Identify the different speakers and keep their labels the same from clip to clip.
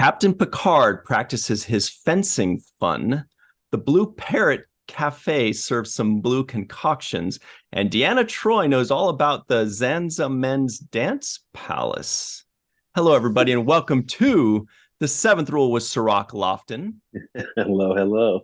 Speaker 1: Captain Picard practices his fencing fun. The Blue Parrot Cafe serves some blue concoctions. And Deanna Troi knows all about the Zanza Men's Dance Palace. Hello, everybody, and welcome to The Seventh Rule with Cirroc Lofton.
Speaker 2: Hello, hello.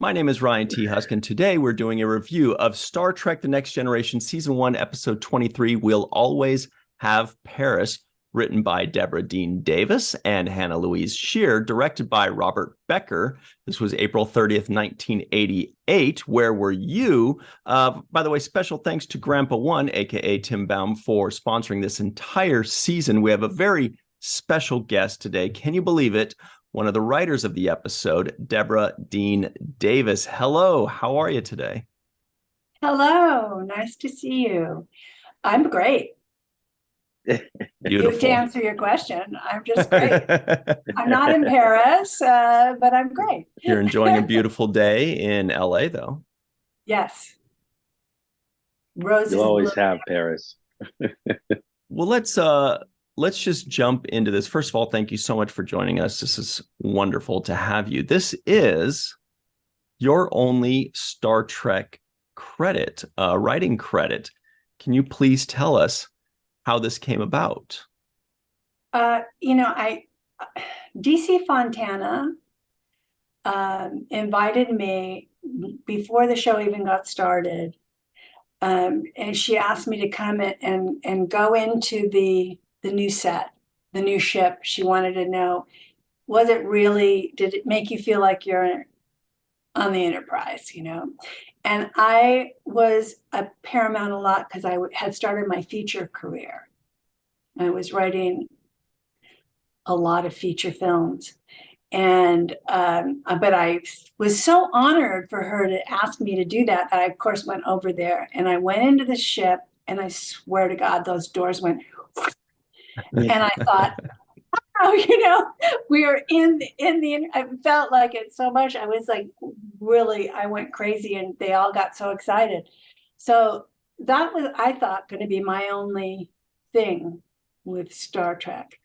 Speaker 1: My name is Ryan T. Husk, and today we're doing a review of Star Trek The Next Generation, Season 1, Episode 23, We'll Always Have Paris, written by Deborah Dean Davis and Hannah Louise Shear, directed by Robert Becker. This was April 30th, 1988. Where were you? By the way, special thanks to Grandpa One, a.k.a. Tim Baum, for sponsoring this entire season. We have a very special guest today. Can you believe it? One of the writers of the episode, Deborah Dean Davis. Hello, how are you today?
Speaker 3: Hello, nice to see you. I'm great.
Speaker 1: Beautiful.
Speaker 3: To answer your question, I'm just great. I'm not in Paris, but I'm great.
Speaker 1: You're enjoying a beautiful day in LA, though.
Speaker 3: Yes. Roses.
Speaker 2: You'll always have Paris.
Speaker 1: Well, let's just jump into this. First of all, thank you so much for joining us. This is wonderful to have you. This is your only Star Trek credit, writing credit. Can you please tell us how this came about?
Speaker 3: DC Fontana invited me before the show even got started. And she asked me to come in and go into the new set, the new ship. She wanted to know, did it make you feel like you're on the Enterprise, And I was at Paramount a lot because I had started my feature career. I was writing a lot of feature films. And but I was so honored for her to ask me to do that I, of course, went over there. And I went into the ship, and I swear to God, those doors went. And I thought, we are in the, I felt like it so much. I was like, really, I went crazy, and they all got so excited. So that was, I thought, going to be my only thing with Star Trek.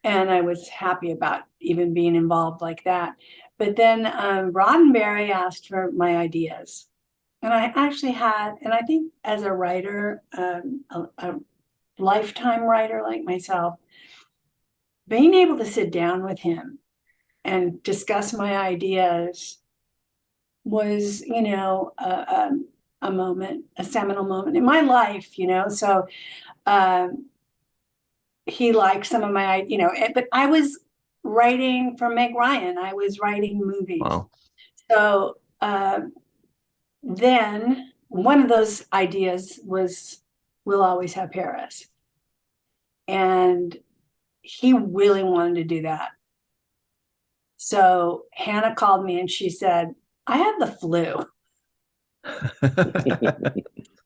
Speaker 3: And I was happy about even being involved like that. But then Roddenberry asked for my ideas. And I actually had, and I think as a writer, a lifetime writer like myself, being able to sit down with him and discuss my ideas was, a moment, a seminal moment in my life, So he liked some of my, but I was writing for Meg Ryan. I was writing movies.
Speaker 1: Wow.
Speaker 3: So then one of those ideas was We'll Always Have Paris. And he really wanted to do that. So Hannah called me and she said, I have the flu.
Speaker 2: Okay.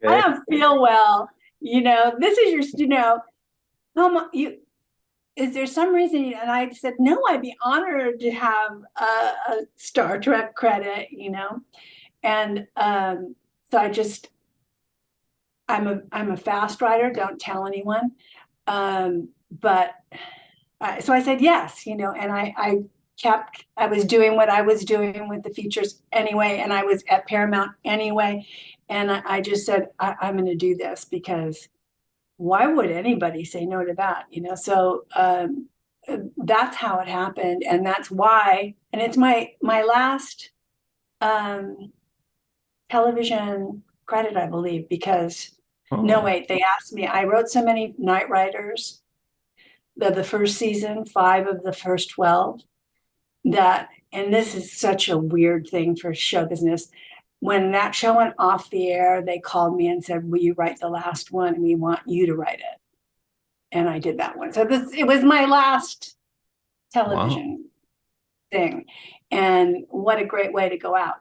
Speaker 3: I don't feel well. This is your, is there some reason? And I said, no, I'd be honored to have a Star Trek credit, And so I'm a fast writer. Don't tell anyone. So I said yes, and I was doing what I was doing with the features anyway, and I was at Paramount anyway, and I just said, I'm going to do this because why would anybody say no to that, So that's how it happened, and that's why, and it's my last television credit, I believe, because no, wait, they asked me. I wrote so many Night Riders. The first season, 5 of the first 12, and this is such a weird thing for show business. When that show went off the air, they called me and said, will you write the last one? We want you to write it. And I did that one. So it was my last television thing. And what a great way to go out.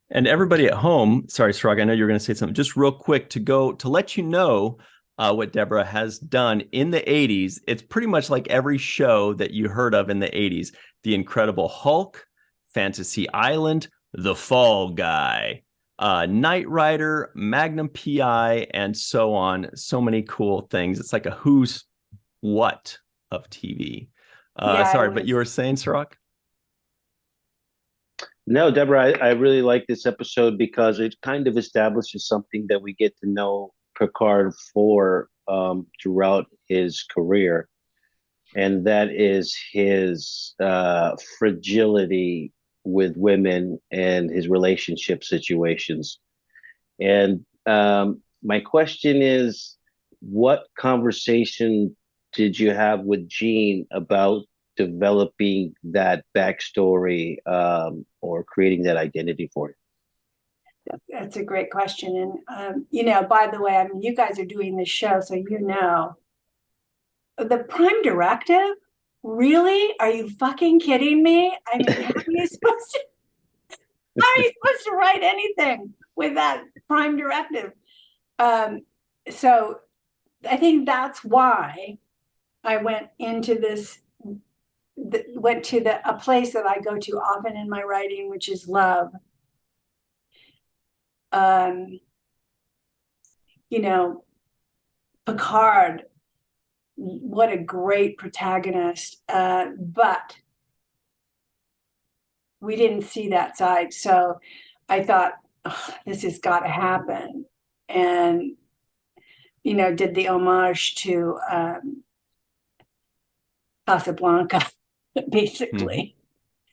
Speaker 1: And everybody at home, sorry, Cirroc, I know you're going to say something, just real quick to let you know what Deborah has done in the 80s. It's pretty much like every show that you heard of in the 80s. The Incredible Hulk, Fantasy Island, The Fall Guy, Knight Rider, Magnum PI, and so on. So many cool things. It's like a who's what of TV.
Speaker 3: Yeah,
Speaker 1: Sorry, but you were saying, Cirroc?
Speaker 2: No, Deborah, I really like this episode because it kind of establishes something that we get to know Picard for throughout his career, and that is his fragility with women and his relationship situations. And my question is, what conversation did you have with Gene about developing that backstory or creating that identity for him?
Speaker 3: That's a great question. And, by the way, I mean, you guys are doing this show, so the Prime Directive? Really? Are you fucking kidding me? I mean, how are you supposed to write anything with that Prime Directive? So I think that's why I went into a place that I go to often in my writing, which is love. Picard, what a great protagonist, but we didn't see that side. So I thought, this has got to happen. And, did the homage to Casablanca, basically,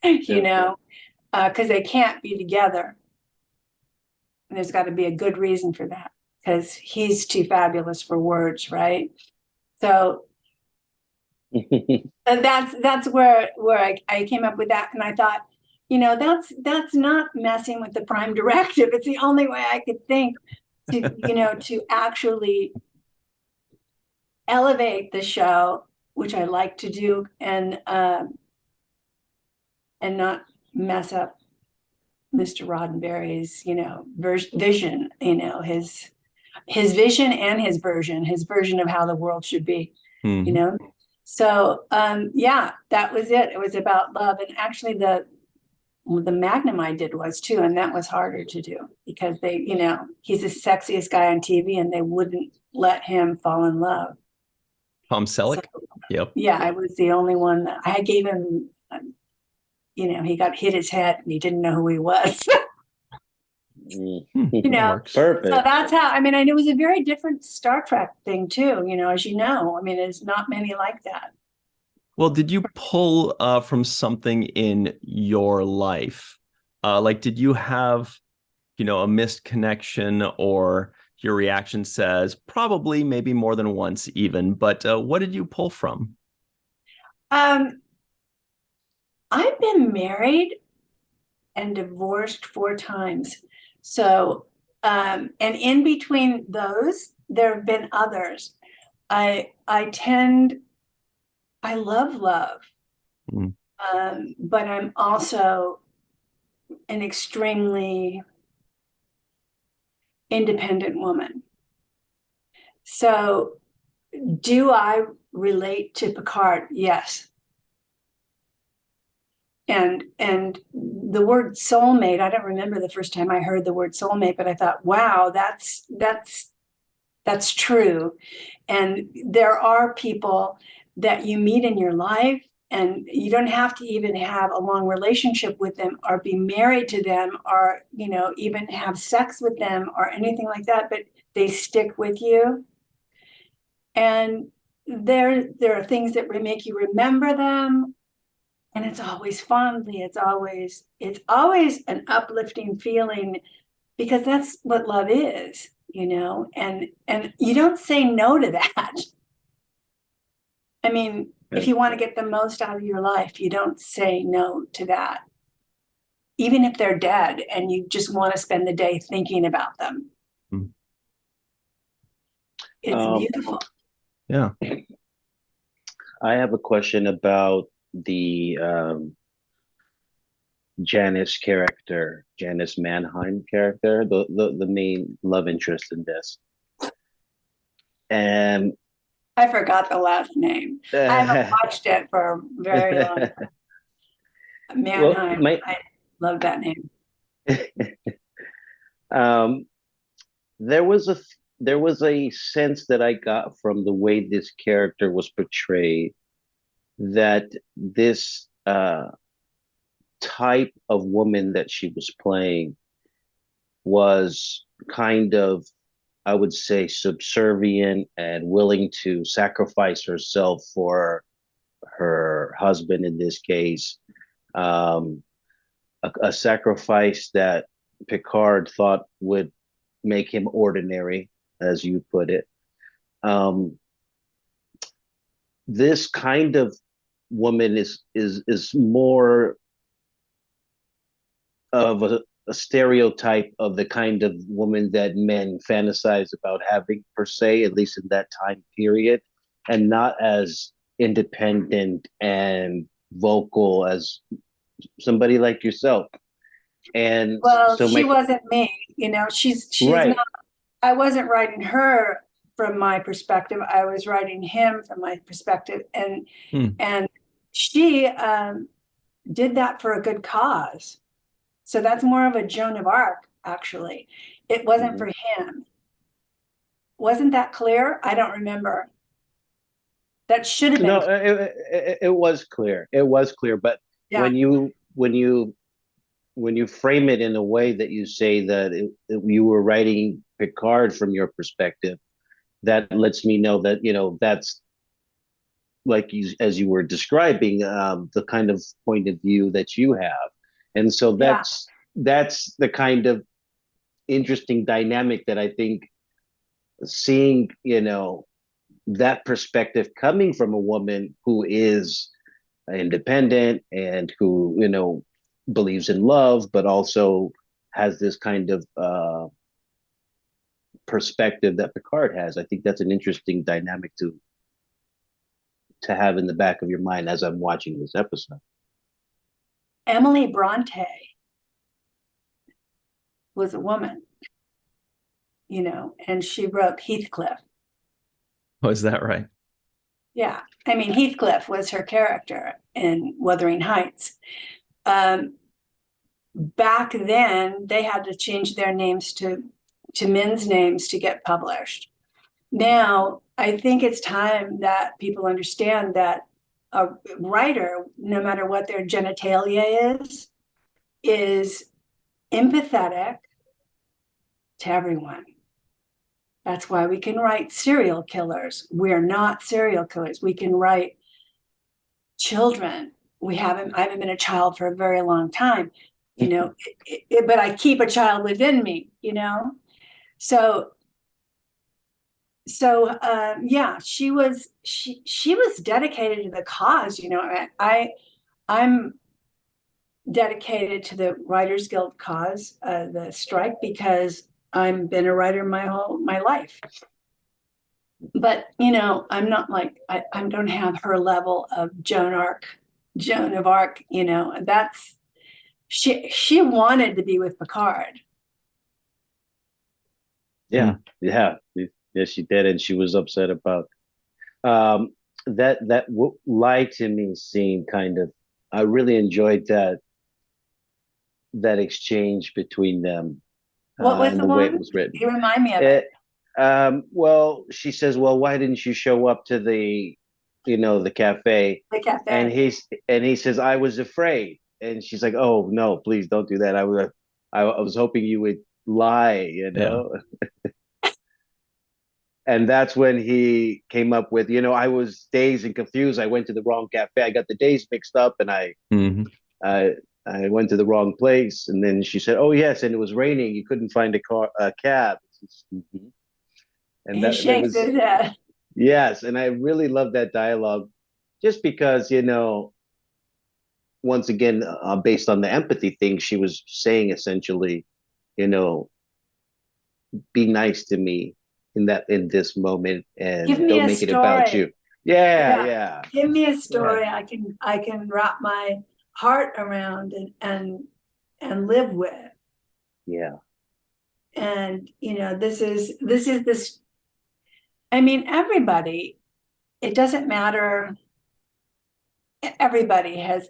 Speaker 3: because they can't be together. And there's got to be a good reason for that, because he's too fabulous for words, right? So that's where I came up with that, and I thought, that's not messing with the Prime Directive. It's the only way I could think to to actually elevate the show, which I like to do, and not mess up Mr. Roddenberry's, vision, his vision and his version of how the world should be, So, that was it. It was about love. And actually the Magnum I did was too, and that was harder to do because he's the sexiest guy on TV and they wouldn't let him fall in love.
Speaker 1: Tom Selleck?
Speaker 3: So,
Speaker 1: yep.
Speaker 3: Yeah, I was the only one that I gave him, he got hit his head and he didn't know who he was.
Speaker 2: Perfect.
Speaker 3: So that's how, and it was a very different Star Trek thing too, as there's not many like that.
Speaker 1: Well, did you pull from something in your life? Did you have, a missed connection, or your reaction says probably maybe more than once even, but what did you pull from?
Speaker 3: I've been married and divorced 4 times. So, and in between those, there have been others. I love, but I'm also an extremely independent woman. So, do I relate to Picard? Yes. And the word soulmate, I don't remember the first time I heard the word soulmate, but I thought, wow, that's true. And there are people that you meet in your life, and you don't have to even have a long relationship with them or be married to them or, even have sex with them or anything like that, but they stick with you. And there are things that make you remember them. And it's always fondly, it's always an uplifting feeling, because that's what love is, and you don't say no to that. If you want to get the most out of your life, you don't say no to that. Even if they're dead and you just want to spend the day thinking about them. It's beautiful.
Speaker 1: Yeah.
Speaker 2: I have a question about the Janice Mannheim character, the main love interest in this. And
Speaker 3: I forgot the last name. I haven't watched it for a very long time. Mannheim, I love that name.
Speaker 2: There was a sense that I got from the way this character was portrayed that this type of woman that she was playing was kind of, I would say, subservient and willing to sacrifice herself for her husband in this case. A sacrifice that Picard thought would make him ordinary, as you put it. This kind of woman is more of a stereotype of the kind of woman that men fantasize about having, per se, at least in that time period, and not as independent and vocal as somebody like yourself. And
Speaker 3: Well,
Speaker 2: so
Speaker 3: she wasn't me, she's
Speaker 2: right.
Speaker 3: not, I wasn't writing her from my perspective. I was writing him from my perspective. And she did that for a good cause. So that's more of a Joan of Arc, actually. It wasn't for him. Wasn't that clear? I don't remember. That should have been.
Speaker 2: No, it was clear. It was clear. But
Speaker 3: Yeah.
Speaker 2: when you frame it in a way that you say that you were writing Picard from your perspective, that lets me know that, that's like as you were describing, the kind of point of view that you have. And so that's the kind of interesting dynamic that I think seeing, that perspective coming from a woman who is independent and who, believes in love, but also has this kind of perspective that Picard has. I think that's an interesting dynamic to have in the back of your mind as I'm watching this episode.
Speaker 3: Emily Bronte was a woman, and she wrote Heathcliff.
Speaker 1: Oh, is that right?
Speaker 3: Yeah. I mean, Heathcliff was her character in Wuthering Heights. Back then, they had to change their names to men's names to get published. Now, I think it's time that people understand that a writer, no matter what their genitalia is empathetic to everyone. That's why we can write serial killers. We're not serial killers. We can write children. I haven't been a child for a very long time, but I keep a child within me, So yeah, she was dedicated to the cause. I'm dedicated to the Writers Guild cause, the strike, because I've been a writer my life. But I'm not like I don't have her level of Joan of Arc. That's she wanted to be with Picard.
Speaker 2: Yeah, she did, and she was upset about that lie to me scene. Kind of, I really enjoyed that exchange between them.
Speaker 3: What was the
Speaker 2: way
Speaker 3: one?
Speaker 2: it was written?
Speaker 3: You remind me of it.
Speaker 2: Well, she says, "Well, why didn't you show up to the cafe?"
Speaker 3: The cafe.
Speaker 2: And he says, "I was afraid." And she's like, "Oh no, please don't do that. I was hoping you would lie,
Speaker 1: Yeah.
Speaker 2: And that's when he came up with, I was dazed and confused. I went to the wrong cafe. I got the days mixed up, and I went to the wrong place. And then she said, "Oh yes, and it was raining. You couldn't find a cab." And
Speaker 3: he shakes his head.
Speaker 2: Yes, and I really love that dialogue, just because once again, based on the empathy thing, she was saying essentially, be nice to me in this moment, and don't make it about you. Yeah.
Speaker 3: Give me a story I can wrap my heart around and live with.
Speaker 2: Yeah.
Speaker 3: And this is I mean, everybody, it doesn't matter. Everybody has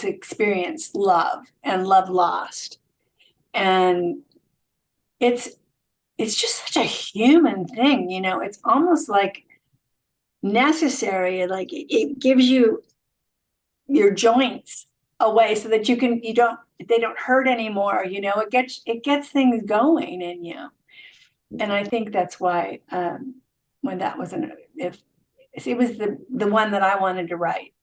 Speaker 3: experienced love and love lost. And it's just such a human thing, it's almost like necessary. Like it gives you your joints away so that they don't hurt anymore. It gets things going in you. And I think that's why when that was if it was the one that I wanted to write.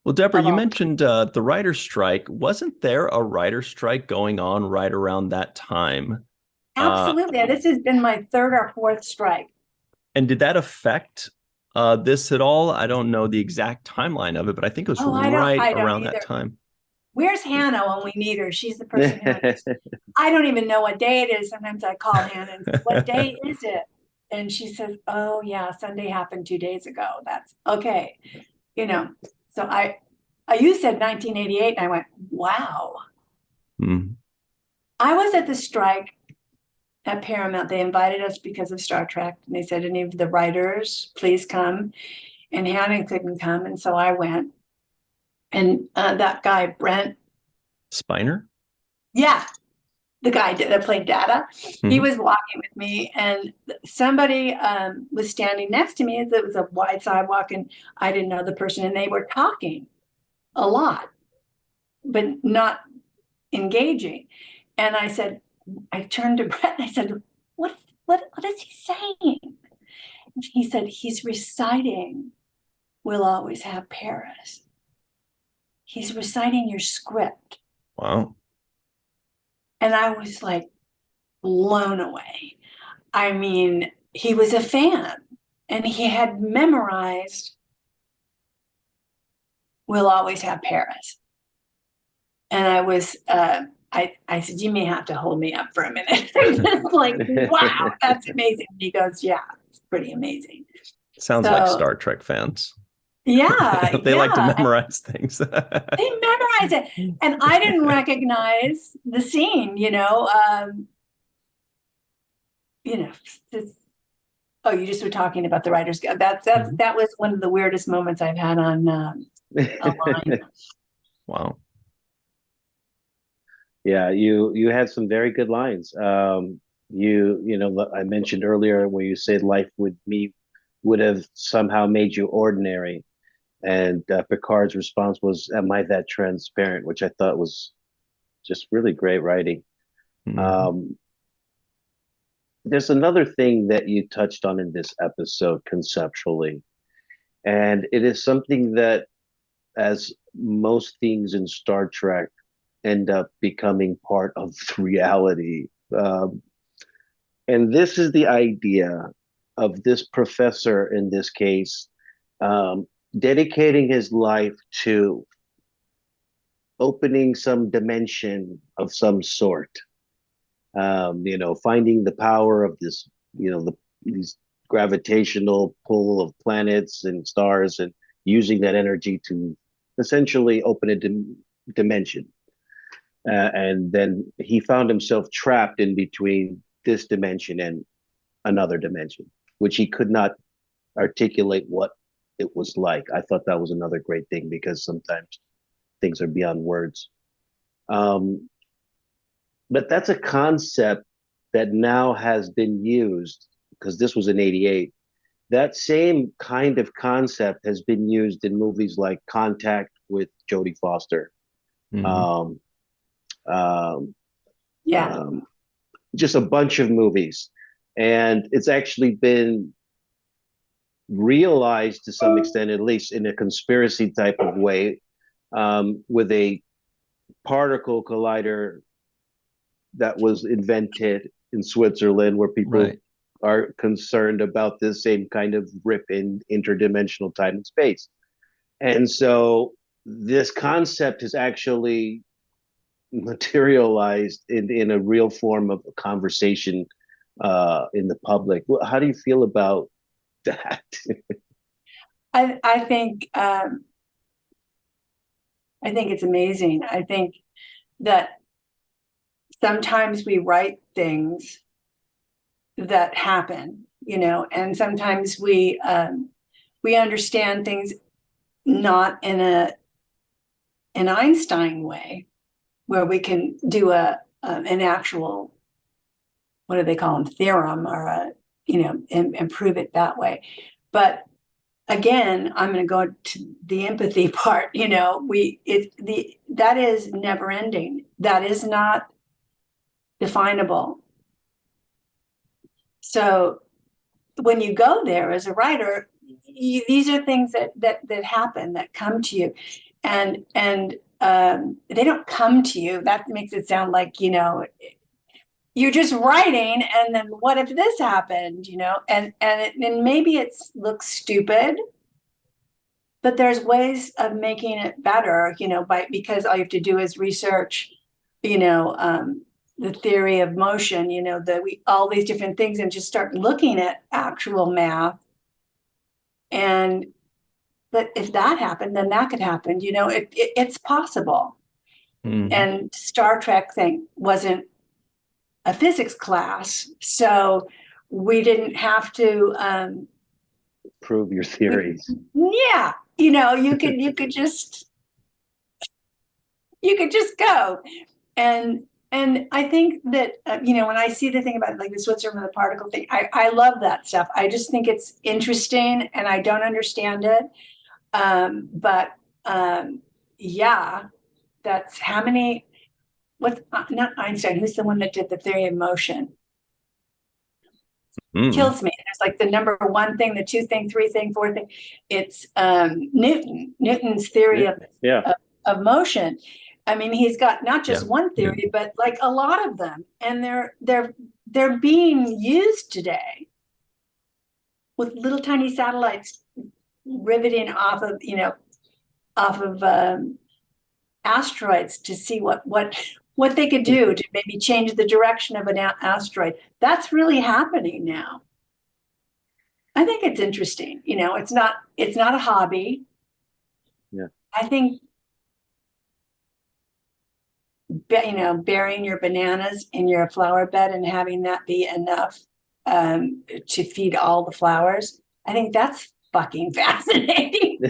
Speaker 1: Well, Deborah, you mentioned the writer's strike. Wasn't there a writer's strike going on right around that time?
Speaker 3: Absolutely. This has been my third or fourth strike.
Speaker 1: And did that affect this at all? I don't know the exact timeline of it, but I think it was right around that time.
Speaker 3: Where's Hannah when we need her? She's the person I don't even know what day it is. Sometimes I call Hannah and say, what day is it? And she says, oh yeah, Sunday happened 2 days ago. That's okay. So you said 1988 and I went, wow. I was at the strike at Paramount. They invited us because of Star Trek. And they said, any of the writers, please come. And Hannah couldn't come. And so I went. And that guy, Brent
Speaker 1: Spiner?
Speaker 3: Yeah. The guy that played Data, he was walking with me, and somebody was standing next to me. It was a wide sidewalk, and I didn't know the person, and they were talking a lot, but not engaging. And I turned to Brett and I said, what is he saying? And he said, he's reciting We'll Always Have Paris. He's reciting your script.
Speaker 1: Wow.
Speaker 3: And I was like blown away. I mean, he was a fan and he had memorized We'll Always Have Paris. And I was, I said, you may have to hold me up for a minute. Like, wow, that's amazing. And he goes, yeah, it's pretty amazing.
Speaker 1: Sounds like Star Trek fans.
Speaker 3: Yeah.
Speaker 1: They like to memorize things.
Speaker 3: They memorize it. And I didn't recognize the scene, you just were talking about the Writers Guild. That was one of the weirdest moments I've had on online.
Speaker 1: Wow.
Speaker 2: Yeah, you had some very good lines. I mentioned earlier when you said life with me would have somehow made you ordinary. And Picard's response was, am I that transparent? Which I thought was just really great writing. There's another thing that you touched on in this episode conceptually. And it is something that, as most things in Star Trek, end up becoming part of reality. And this is the idea of this professor, in this case, dedicating his life to opening some dimension of some sort. Finding the power of this, these gravitational pull of planets and stars, and using that energy to essentially open a dimension. And then he found himself trapped in between this dimension and another dimension, which he could not articulate what it was like. I thought that was another great thing, because sometimes things are beyond words. But that's a concept that now has been used, because this was in '88. That same kind of concept has been used in movies like Contact with Jodie Foster. Just a bunch of movies. And it's actually been realized to some extent, at least in a conspiracy type of way, with a particle collider that was invented in Switzerland, where people are concerned about this same kind of rip in interdimensional time and space. And so this concept has actually materialized in a real form of a conversation in the public. How do you feel about that?
Speaker 3: I think it's amazing. I think that sometimes we write things that happen, and sometimes we understand things not in an Einstein way, where we can do an actual, what do they call them, theorem, or and prove it that way. But again, I'm going to go to the empathy part. That is never ending. That is not definable. So when you go there as a writer, these are things that happen, that come to you, and they don't come to you. That makes it sound like, you're just writing, and then what if this happened, and maybe it looks stupid, but there's ways of making it better, because all you have to do is research, the theory of motion, all these different things, and just start looking at actual math. But if that happened, then that could happen. It's possible.
Speaker 1: Mm-hmm.
Speaker 3: And Star Trek thing wasn't a physics class, so we didn't have to
Speaker 2: prove your theories.
Speaker 3: Yeah, you could just go, and I think that when I see the thing about like the Switzerland the particle thing, I love that stuff. I just think it's interesting, and I don't understand it, but yeah, that's how many. What's not Einstein? Who's the one that did the theory of motion? Kills me. There's like the number one thing, the two thing, three thing, four thing. It's Newton's theory of motion. I mean, he's got not just one theory, but like a lot of them, and they're being used today with little tiny satellites riveting off of asteroids to see what they could do to maybe change the direction of an asteroid. That's really happening now. I think it's interesting. It's not a hobby.
Speaker 2: Yeah.
Speaker 3: I think, burying your bananas in your flower bed and having that be enough to feed all the flowers, I think that's fucking fascinating.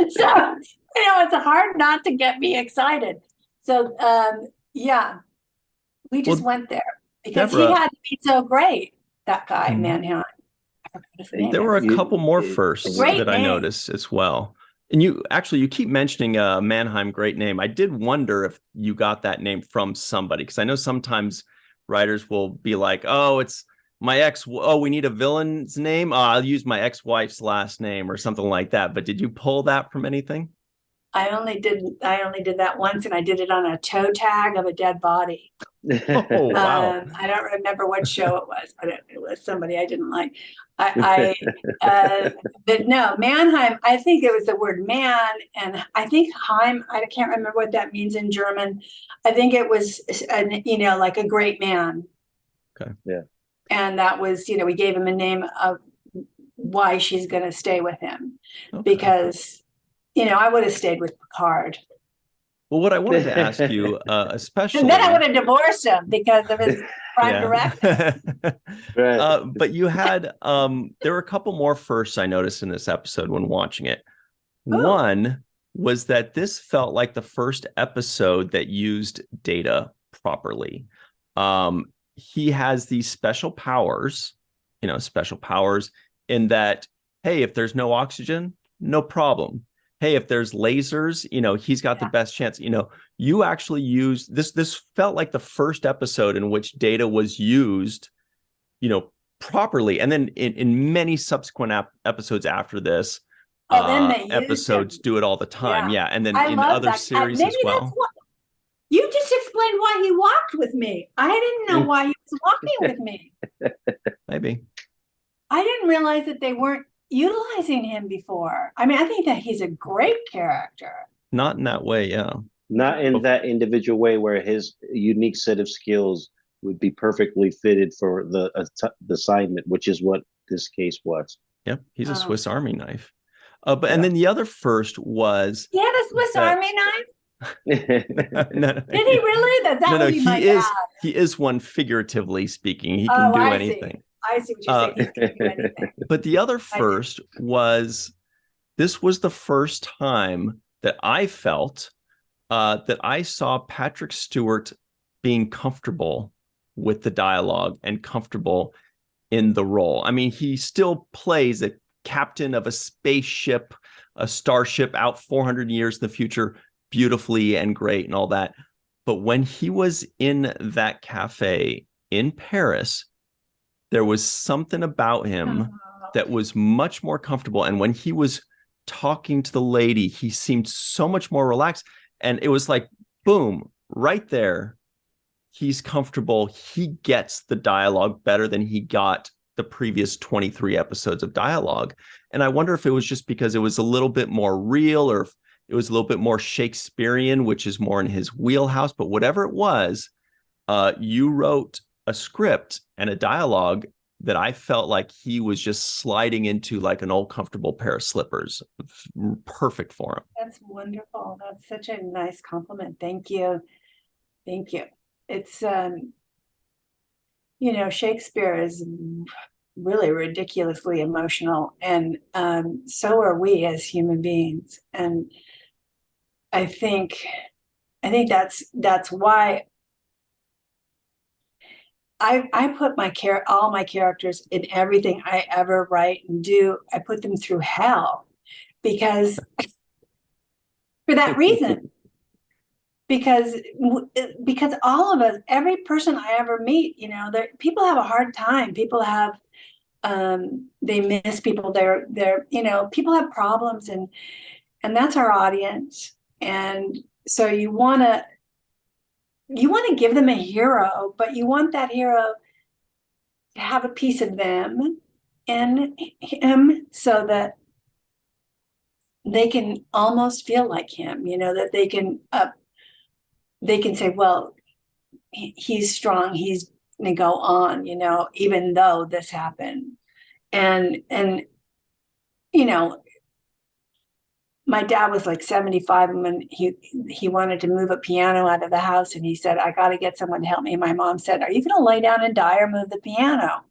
Speaker 3: So, it's hard not to get me excited. So, we just went there because
Speaker 1: Deborah,
Speaker 3: he had to be so great, that guy, Mannheim.
Speaker 1: There were a couple more firsts that I noticed as well. And you keep mentioning Mannheim, great name. I did wonder if you got that name from somebody, because I know sometimes writers will be like, oh, it's my ex. Oh, we need a villain's name. I'll use my ex-wife's last name or something like that. But did you pull that from anything?
Speaker 3: I only did that once, and I did it on a toe tag of a dead body.
Speaker 1: Oh, wow.
Speaker 3: I don't remember what show it was, but it was somebody I didn't like. But no, Mannheim, I think it was the word man, and I think Heim, I can't remember what that means in German. I think it was, like a great man.
Speaker 1: Okay.
Speaker 2: Yeah.
Speaker 3: And that was, we gave him a name of why she's going to stay with him. Okay. Because, I would have stayed with Picard.
Speaker 1: Well, what I wanted to ask you, especially...
Speaker 3: And then I would have divorced him because of his prime directive.
Speaker 2: Right.
Speaker 1: But you had, there were a couple more firsts I noticed in this episode when watching it. Oh. One was that this felt like the first episode that used data properly. He has these special powers in that, hey, if there's no oxygen, no problem. Hey, if there's lasers, he's got the best chance. You actually used this. This felt like the first episode in which data was used, properly. And then in many subsequent episodes after this, episodes do it all the time. Yeah. And then in other series as well.
Speaker 3: You just explained why he walked with me. I didn't know why he was walking with me.
Speaker 1: Maybe.
Speaker 3: I didn't realize that they weren't utilizing him before. I mean, I think that he's a great character.
Speaker 1: Not in that way, yeah.
Speaker 2: Not in that individual way where his unique set of skills would be perfectly fitted for the assignment, which is what this case was.
Speaker 1: Yep, he's a Swiss Army knife. And then the other first was...
Speaker 3: He had a Swiss Army knife?
Speaker 1: No.
Speaker 3: Did he really? That would be my bad.
Speaker 1: He is one, figuratively speaking. He can do anything.
Speaker 3: I see what you're saying. He can do anything.
Speaker 1: But the other first was, this was the first time that I felt that I saw Patrick Stewart being comfortable with the dialogue and comfortable in the role. I mean, he still plays a captain of a spaceship, a starship out 400 years in the future, beautifully and great and all that. But when he was in that cafe in Paris, there was something about him that was much more comfortable. And when he was talking to the lady, he seemed so much more relaxed. And it was like, boom, right there. He's comfortable. He gets the dialogue better than he got the previous 23 episodes of dialogue. And I wonder if it was just because it was a little bit more real, or if it was a little bit more Shakespearean, which is more in his wheelhouse. But whatever it was, you wrote a script and a dialogue that I felt like he was just sliding into like an old comfortable pair of slippers. Perfect for him.
Speaker 3: That's wonderful. That's such a nice compliment. Thank you. Thank you. It's, Shakespeare is really ridiculously emotional, and so are we as human beings. And I think that's why I put all my characters in everything I ever write and do. I put them through hell because for that reason. Because all of us, every person I ever meet, people have a hard time. People have, they miss people. People have problems, and that's our audience. And so you want to give them a hero, but you want that hero to have a piece of them in him, so that they can almost feel like him. That they can say, well, he's strong, he's gonna go on, even though this happened. And my dad was like 75, and when he wanted to move a piano out of the house, and he said, I got to get someone to help me. And my mom said, are you going to lay down and die or move the piano?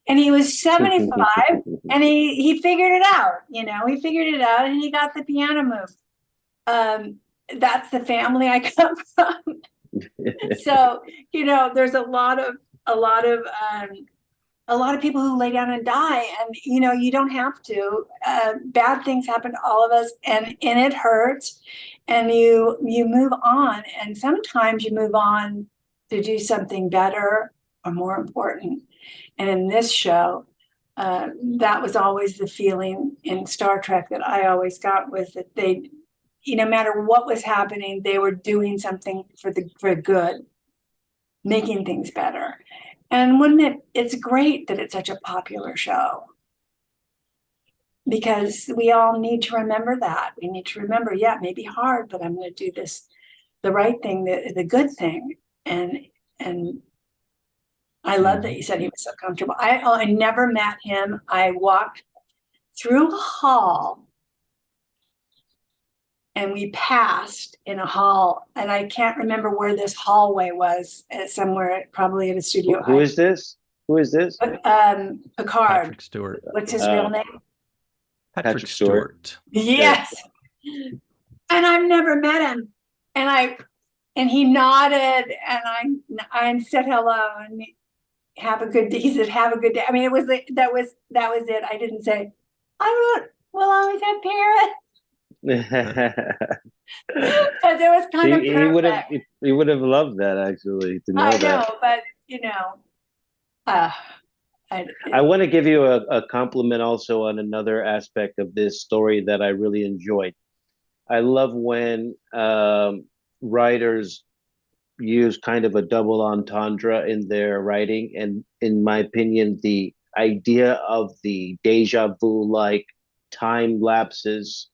Speaker 3: And he was 75, and he figured it out. He figured it out, and he got the piano moved. That's the family I come from. So, there's a lot of people who lay down and die, and you don't have to. Bad things happen to all of us, and it hurts, and you move on, and sometimes you move on to do something better or more important. And in this show, that was always the feeling in Star Trek that I always got, was that they, no matter what was happening, they were doing something for good, making things better. And it's great that it's such a popular show, because we all need to remember that. We need to remember, yeah, it may be hard, but I'm going to do the right thing, the good thing. And I love that you said he was so comfortable. I never met him. I walked through a hall, and we passed in a hall, and I can't remember where this hallway was, somewhere probably at a studio.
Speaker 2: Who is this?
Speaker 3: Picard.
Speaker 1: Patrick Stewart.
Speaker 3: What's his real name?
Speaker 1: Patrick Stewart.
Speaker 3: Yes. And I've never met him. And he nodded, and I said hello, and have a good day. He said, have a good day. I mean, that was it. I didn't say, we'll always have Paris. Because it was kind of perfect.
Speaker 2: He would have loved that, actually, to know
Speaker 3: I know,
Speaker 2: that.
Speaker 3: But
Speaker 2: I want to give you a compliment also on another aspect of this story that I really enjoyed. I love when writers use kind of a double entendre in their writing, and in my opinion, the idea of the deja vu like time lapses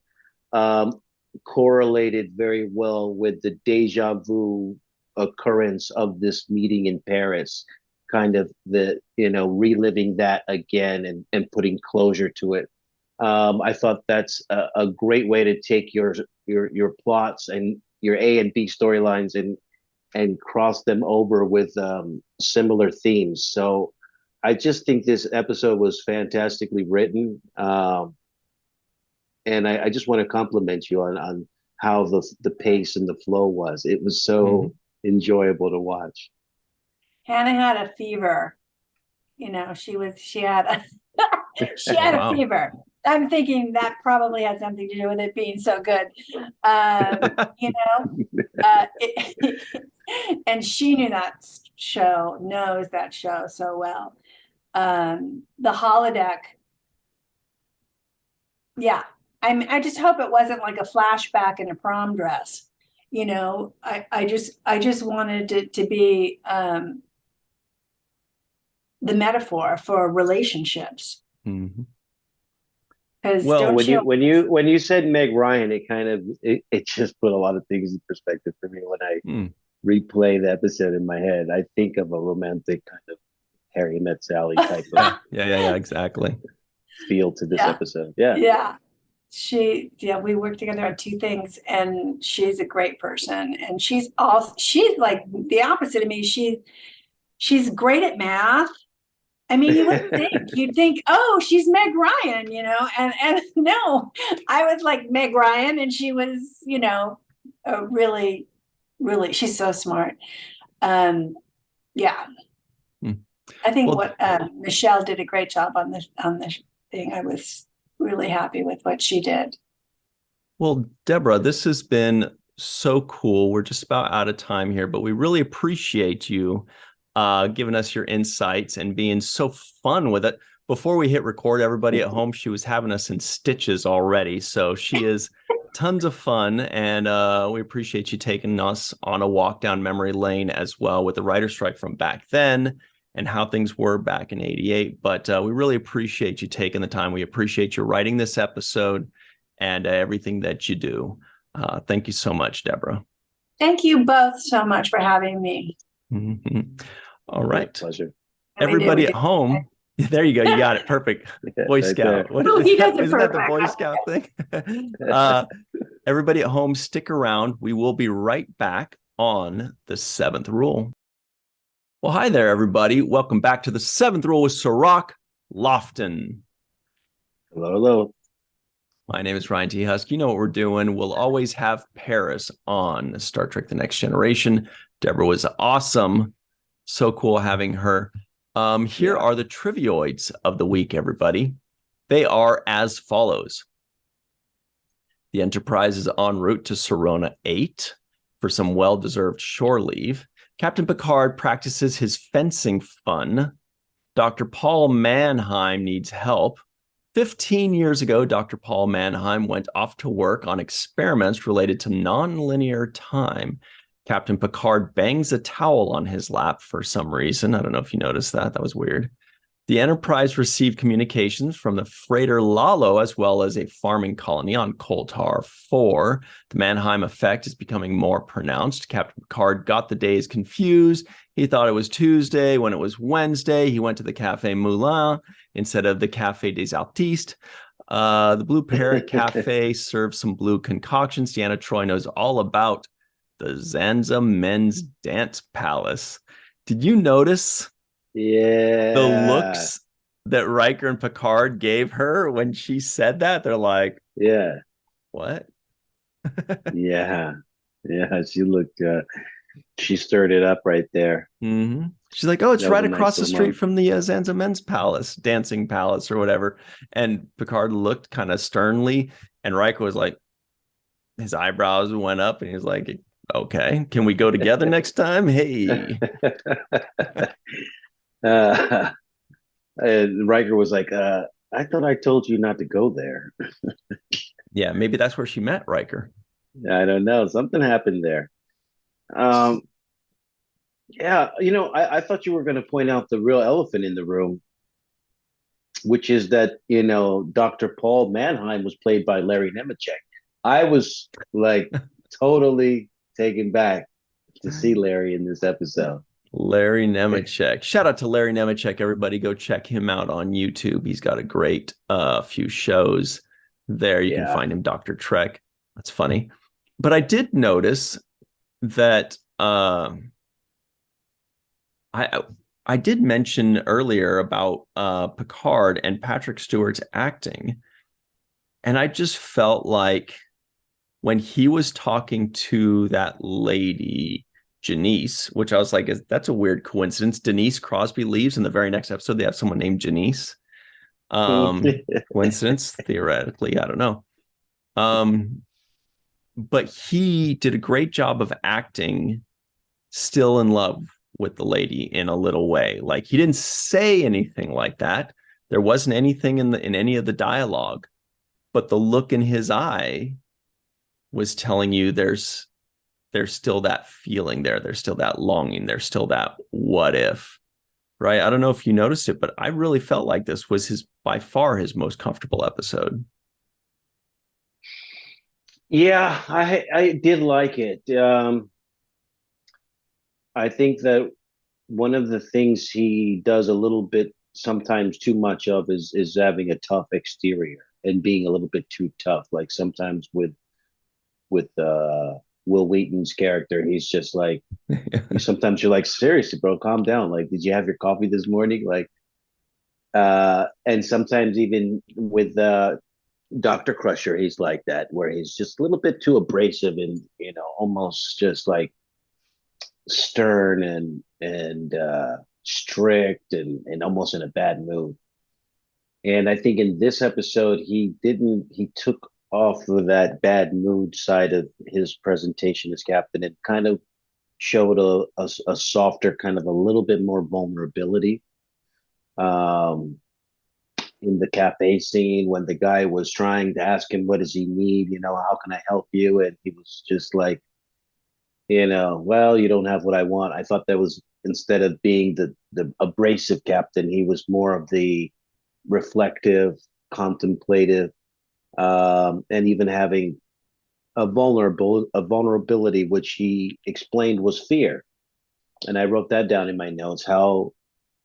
Speaker 2: correlated very well with the deja vu occurrence of this meeting in Paris, kind of reliving that again and putting closure to it. I thought that's a great way to take your plots and your A and B storylines and cross them over with similar themes. So I just think this episode was fantastically written. And I just want to compliment you on how the pace and the flow was. It was so enjoyable to watch.
Speaker 3: Hannah had a fever. She had She had
Speaker 1: Wow.
Speaker 3: a fever. I'm thinking that probably had something to do with it being so good. You know, and she knew knows that show so well. The holodeck. Yeah. I just hope it wasn't like a flashback in a prom dress. You know, I just wanted it to be the metaphor for relationships.
Speaker 1: Mhm.
Speaker 3: Because
Speaker 2: Well, when you said Meg Ryan, it just put a lot of things in perspective for me when I replay the episode in my head. I think of a romantic kind of Harry Met Sally type of
Speaker 1: yeah, exactly.
Speaker 2: feel to this episode. Yeah.
Speaker 3: We worked together on two things, and she's a great person, and she's like the opposite of me. She's great at math. I mean, you wouldn't think. You'd think, oh, she's Meg Ryan, you know, and no, I was like Meg Ryan, and she was, you know, really, really, she's so smart. Yeah. I think Michelle did a great job on the thing. I was really happy with what she did.
Speaker 1: Well, Deborah, this has been so cool. We're just about out of time here, but we really appreciate you giving us your insights and being so fun with it. Before we hit record, everybody at home, she was having us in stitches already. So she is tons of fun. And we appreciate you taking us on a walk down memory lane as well with the writer's strike from back then and how things were back in '88. But we really appreciate you taking the time. We appreciate you writing this episode and everything that you do. Thank you so much, Deborah.
Speaker 3: Thank you both so much for having me.
Speaker 1: Mm-hmm. All right.
Speaker 2: Pleasure.
Speaker 1: Everybody at home. There you go. You got it. Perfect. Boy Scout. Isn't that the Boy Scout thing? Everybody at home, stick around. We will be right back on the seventh rule. Well, hi there, everybody. Welcome back to the seventh rule with Cirroc Lofton.
Speaker 2: Hello, hello.
Speaker 1: My name is Ryan T. Husk. You know what we're doing. We'll always have Paris on Star Trek The Next Generation. Deborah was awesome. So cool having her. Here are the trivioids of the week, everybody. They are as follows. The Enterprise is en route to Serona 8 for some well-deserved shore leave. Captain Picard practices his fencing fun. Dr. Paul Mannheim needs help. 15 years ago, Dr. Paul Mannheim went off to work on experiments related to nonlinear time. Captain Picard bangs a towel on his lap for some reason. I don't know if you noticed that. That was weird. The Enterprise received communications from the freighter Lalo as well as a farming colony on Koltar 4. The Mannheim effect is becoming more pronounced. Captain Picard got the days confused. He thought it was Tuesday when it was Wednesday. He went to the Café Moulin instead of the Café des Artistes. The Blue Parrot Cafe serves some blue concoctions. Deanna Troi knows all about the Zanza Men's Dance Palace. Did you notice the looks that Riker and Picard gave her when she said that? They're like, what?
Speaker 2: Yeah. She looked, she stirred it up right there.
Speaker 1: Mm-hmm. She's like, oh, it's right across the street from the Zanza Men's Palace, Dancing Palace or whatever. And Picard looked kind of sternly, and Riker was like, his eyebrows went up, and he was like, okay, can we go together next time? Hey.
Speaker 2: And Riker was like, I thought I told you not to go there.
Speaker 1: Yeah, maybe that's where she met Riker.
Speaker 2: I don't know. Something happened there. Yeah, you know, I thought you were going to point out the real elephant in the room, which is that, you know, Dr. Paul Mannheim was played by Larry Nemeczek. I was like totally taken back to see Larry in this episode.
Speaker 1: Larry Nemeczek. Shout out to Larry Nemeczek, everybody. Go check him out on YouTube. He's got a great few shows there. You can find him, Dr. Trek. That's funny. But I did notice that I did mention earlier about Picard and Patrick Stewart's acting. And I just felt like when he was talking to that lady, Janice, which I was like, that's a weird coincidence. Denise Crosby leaves, in the very next episode they have someone named Janice. Coincidence? Theoretically, I don't know. But he did a great job of acting still in love with the lady in a little way. Like, he didn't say anything like that. There wasn't anything in any of the dialogue, but the look in his eye was telling you there's still that feeling there. There's still that longing. There's still that what if, right? I don't know if you noticed it, but I really felt like this was by far his most comfortable episode.
Speaker 2: Yeah, I did like it. I think that one of the things he does a little bit sometimes too much of is having a tough exterior and being a little bit too tough. Like sometimes with Will Wheaton's character, he's just like, sometimes you're like, seriously, bro, calm down. Like, did you have your coffee this morning? Like, and sometimes even with Dr. Crusher, he's like that, where he's just a little bit too abrasive and, almost just like stern and strict and almost in a bad mood. And I think in this episode, he took off of that bad mood side of his presentation as captain and kind of showed a softer, kind of a little bit more vulnerability. In the cafe scene when the guy was trying to ask him, what does he need? How can I help you? And he was just like, well, you don't have what I want. I thought that was, instead of being the abrasive captain, he was more of the reflective, contemplative, and even having a vulnerability, which he explained was fear. And I wrote that down in my notes, how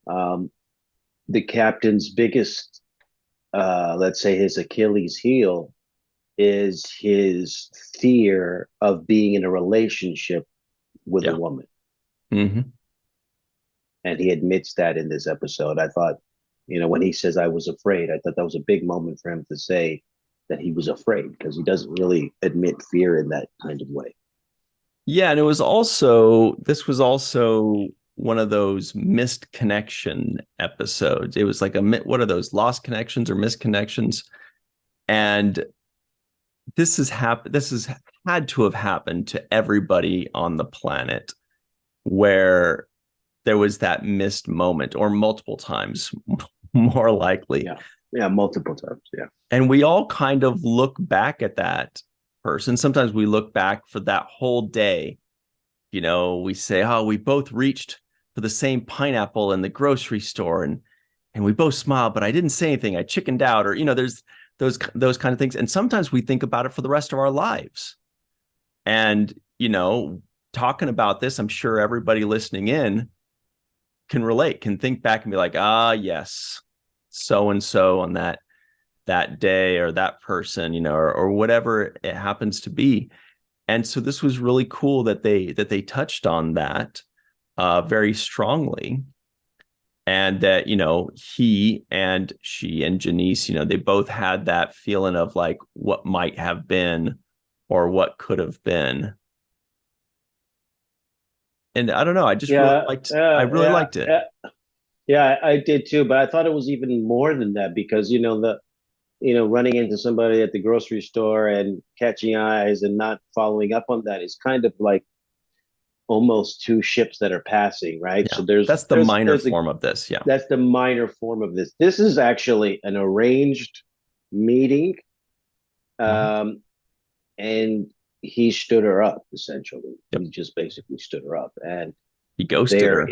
Speaker 2: the captain's biggest, let's say his Achilles heel, is his fear of being in a relationship with a woman.
Speaker 1: Mm-hmm.
Speaker 2: And he admits that in this episode. I thought, when he says, I was afraid, I thought that was a big moment for him to say that he was afraid, because he doesn't really admit fear in that kind of way.
Speaker 1: Yeah. And this was also one of those missed connection episodes. It was like what are those, lost connections or missed connections? And this has had to have happened to everybody on the planet, where there was that missed moment, or multiple times, more likely.
Speaker 2: Yeah, multiple times. Yeah.
Speaker 1: And we all kind of look back at that person. Sometimes we look back for that whole day. We say, oh, we both reached for the same pineapple in the grocery store, and we both smiled, but I didn't say anything. I chickened out, or there's those kind of things. And sometimes we think about it for the rest of our lives. And talking about this, I'm sure everybody listening in can relate, can think back and be like, yes, so and so on that day, or that person, or whatever it happens to be. And so this was really cool that they touched on that very strongly. And that, he and she and Janice, they both had that feeling of like what might have been or what could have been. And I don't know, I just really liked it.
Speaker 2: Yeah, I did too, but I thought it was even more than that, because running into somebody at the grocery store and catching eyes and not following up on that is kind of like almost two ships that are passing, right?
Speaker 1: Yeah,
Speaker 2: So
Speaker 1: that's the minor form of this. Yeah,
Speaker 2: that's the minor form of this. This is actually an arranged meeting, and he stood her up, essentially. Yep. He just basically stood her up, and
Speaker 1: he ghosted her.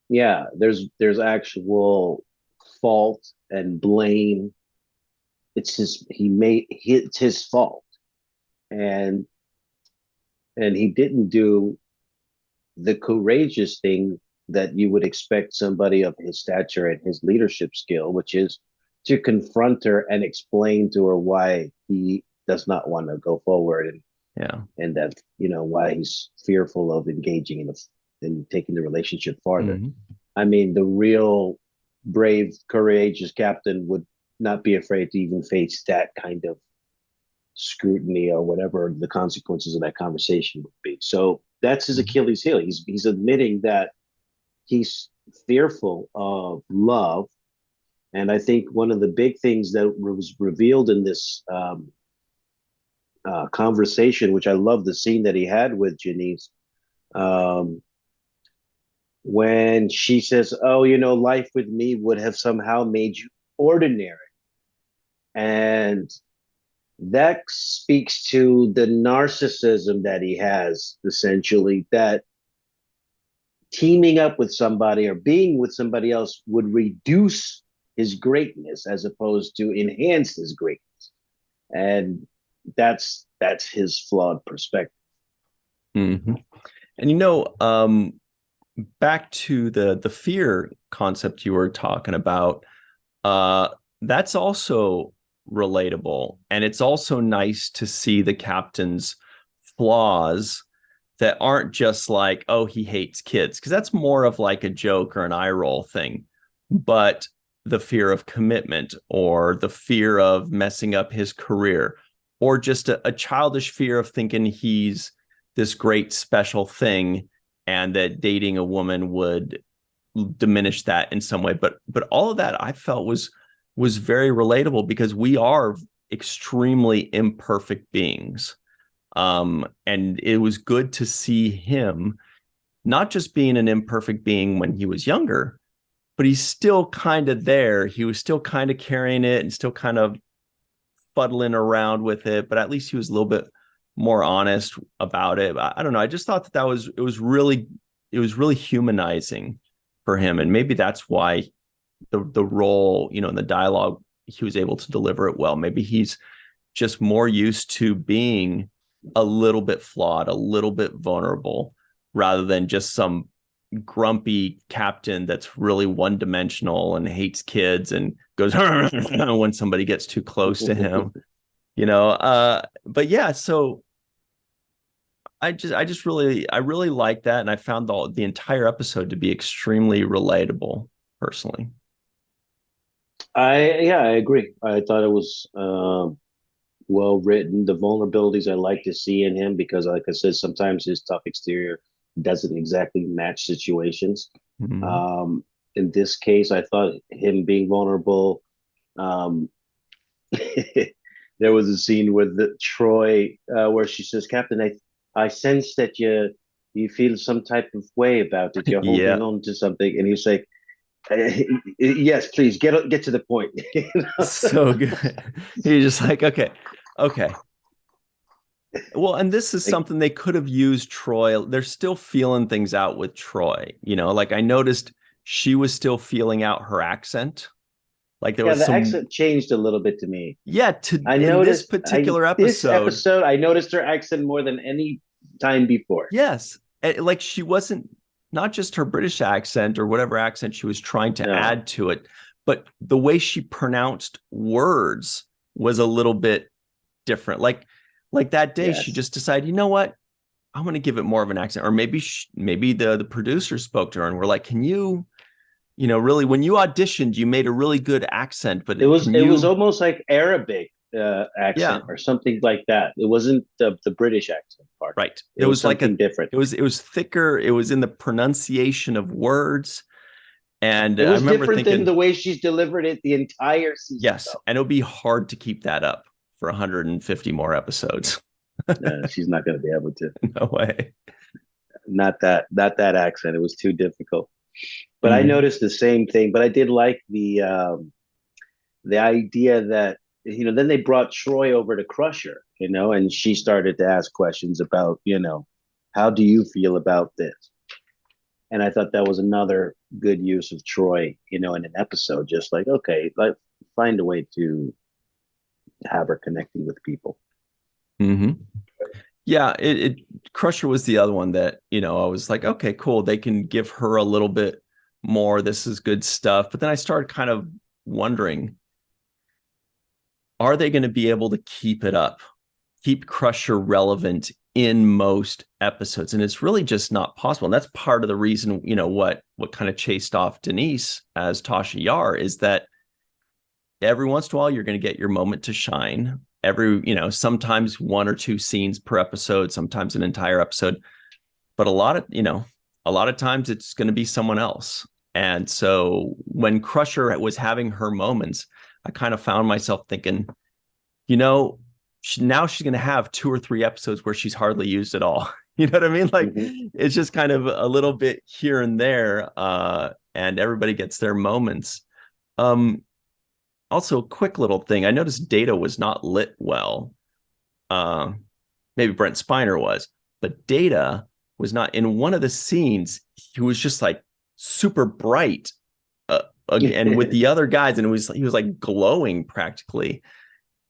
Speaker 2: There's actual fault and blame. It's his fault, and he didn't do the courageous thing that you would expect somebody of his stature and his leadership skill, which is to confront her and explain to her why he does not want to go forward, and that why he's fearful of engaging in taking the relationship farther. Mm-hmm. I mean, the real brave, courageous captain would not be afraid to even face that kind of scrutiny or whatever the consequences of that conversation would be. So that's his Achilles heel. He's admitting that he's fearful of love, And I think one of the big things that was revealed in this conversation, which I love the scene that he had with Janice, when she says, "Oh, life with me would have somehow made you ordinary," and that speaks to the narcissism that he has, essentially, that teaming up with somebody or being with somebody else would reduce his greatness as opposed to enhance his greatness. And that's his flawed perspective.
Speaker 1: Mm-hmm. And back to the fear concept you were talking about, that's also relatable, and it's also nice to see the captain's flaws that aren't just like, oh, he hates kids, because that's more of like a joke or an eye roll thing, but the fear of commitment, or the fear of messing up his career, or just a childish fear of thinking he's this great special thing and that dating a woman would diminish that in some way. But all of that I felt was very relatable, because we are extremely imperfect beings. And it was good to see him not just being an imperfect being when he was younger, but he's still kind of there. He was still kind of carrying it and still kind of fuddling around with it, but at least he was a little bit more honest about it. I don't know. I just thought that it was really humanizing for him. And maybe that's why the role, in the dialogue, he was able to deliver it well. Maybe he's just more used to being a little bit flawed, a little bit vulnerable, rather than just some grumpy captain that's really one-dimensional and hates kids and goes when somebody gets too close to him. But yeah, so I really like that, and I found the entire episode to be extremely relatable personally.
Speaker 2: I agree. I thought it was well written. The vulnerabilities I like to see in him, because like I said, sometimes his tough exterior doesn't exactly match situations. Mm-hmm. In this case, I thought him being vulnerable. There was a scene with Troy where she says, "Captain, I sense that you feel some type of way about it. You're holding on to something," and he's like, "Yes, please get to the point."
Speaker 1: So good. He's just like, okay. Well, and this is something they could have used Troy. They're still feeling things out with Troy. Like I noticed she was still feeling out her accent. Like there was
Speaker 2: the accent changed a little bit to me.
Speaker 1: Yeah, in this particular episode,
Speaker 2: I noticed her accent more than any time before.
Speaker 1: Yes, like she wasn't, not just her British accent or whatever accent she was trying to add to it, but the way she pronounced words was a little bit different. Like that day, she just decided, you know what, I'm going to give it more of an accent. Or maybe the producer spoke to her and were like, can you, really, when you auditioned, you made a really good accent, but
Speaker 2: it was almost like Arabic accent or something like that. It wasn't the British accent part.
Speaker 1: Right.
Speaker 2: It was like something different.
Speaker 1: It was thicker. It was in the pronunciation of words. And
Speaker 2: it was
Speaker 1: I remember
Speaker 2: different than the way she's delivered it the entire season.
Speaker 1: Yes. Though. And it'll be hard to keep that up for 150 more episodes.
Speaker 2: No, she's not going to be able to.
Speaker 1: No way.
Speaker 2: Not that accent. It was too difficult. But I noticed the same thing. But I did like the idea that, then they brought Troy over to Crusher, and she started to ask questions about, how do you feel about this? And I thought that was another good use of Troy, in an episode, just like, okay, find a way to have her connecting with people.
Speaker 1: Mm-hmm. Yeah, Crusher was the other one that, I was like, okay, cool. They can give her a little bit more. This is good stuff. But then I started kind of wondering, are they going to be able to keep it up, keep Crusher relevant in most episodes? And it's really just not possible. And that's part of the reason, what kind of chased off Denise as Tasha Yar is that every once in a while, you're going to get your moment to shine. Sometimes one or two scenes per episode, sometimes an entire episode. But a lot of times it's going to be someone else. And so when Crusher was having her moments, I kind of found myself thinking, now she's going to have 2 or 3 episodes where she's hardly used at all. You know what I mean? Like, it's just kind of a little bit here and there, and everybody gets their moments. Also, a quick little thing. I noticed Data was not lit well. Maybe Brent Spiner was, but Data was not in one of the scenes. He was just like super bright, and with the other guys, and he was like glowing practically.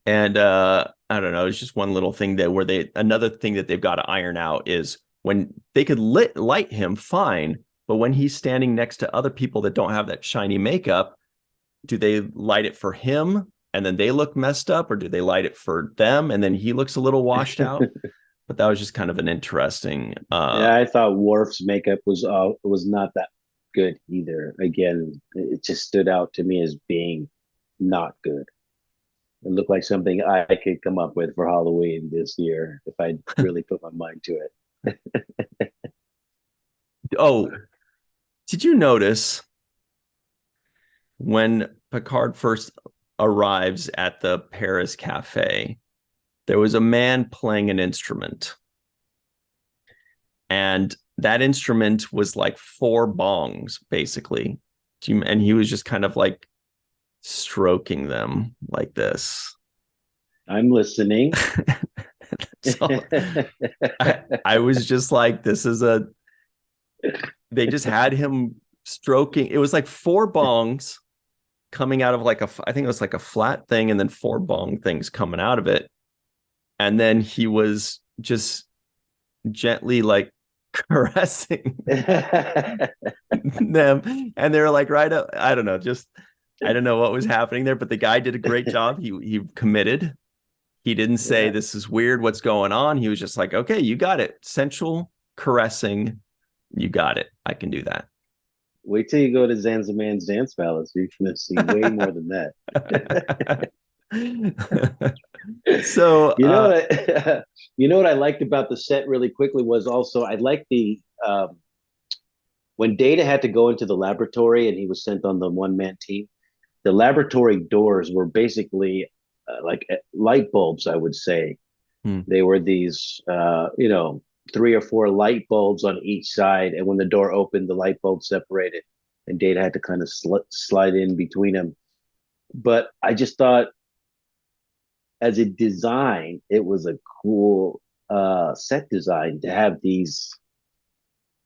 Speaker 1: And I don't know, it's just one little thing another thing that they've got to iron out is when they could light him fine, but when he's standing next to other people that don't have that shiny makeup, do they light it for him and then they look messed up, or do they light it for them and then he looks a little washed out? But that was just kind of an interesting.
Speaker 2: Yeah, I thought Worf's makeup was not that good either. Again, it just stood out to me as being not good. It looked like something I could come up with for Halloween this year if I really put my mind to it.
Speaker 1: Oh, did you notice when Picard first arrives at the Paris cafe, there was a man playing an instrument, and that instrument was like 4 bongs basically, and he was just kind of like stroking them like this.
Speaker 2: I'm listening.
Speaker 1: So I was just like, they just had him stroking. It was like 4 bongs coming out of I think it was like a flat thing, and then 4 bong things coming out of it. And then he was just gently like caressing them. And they're like, right up, I don't know, I don't know what was happening there, but the guy did a great job. He committed. He didn't say, this is weird, what's going on. He was just like, okay, you got it. Sensual caressing. You got it. I can do that.
Speaker 2: Wait till you go to Zanziman's Dance Palace. You're going to see way more than that.
Speaker 1: So
Speaker 2: you know what I liked about the set really quickly was also I liked the when Data had to go into the laboratory and he was sent on the one-man team. The laboratory doors were basically like light bulbs, I would say. They were these 3 or 4 light bulbs on each side, and when the door opened, the light bulbs separated, and Data had to kind of slide in between them. But I just thought, as a design, it was a cool set design to have these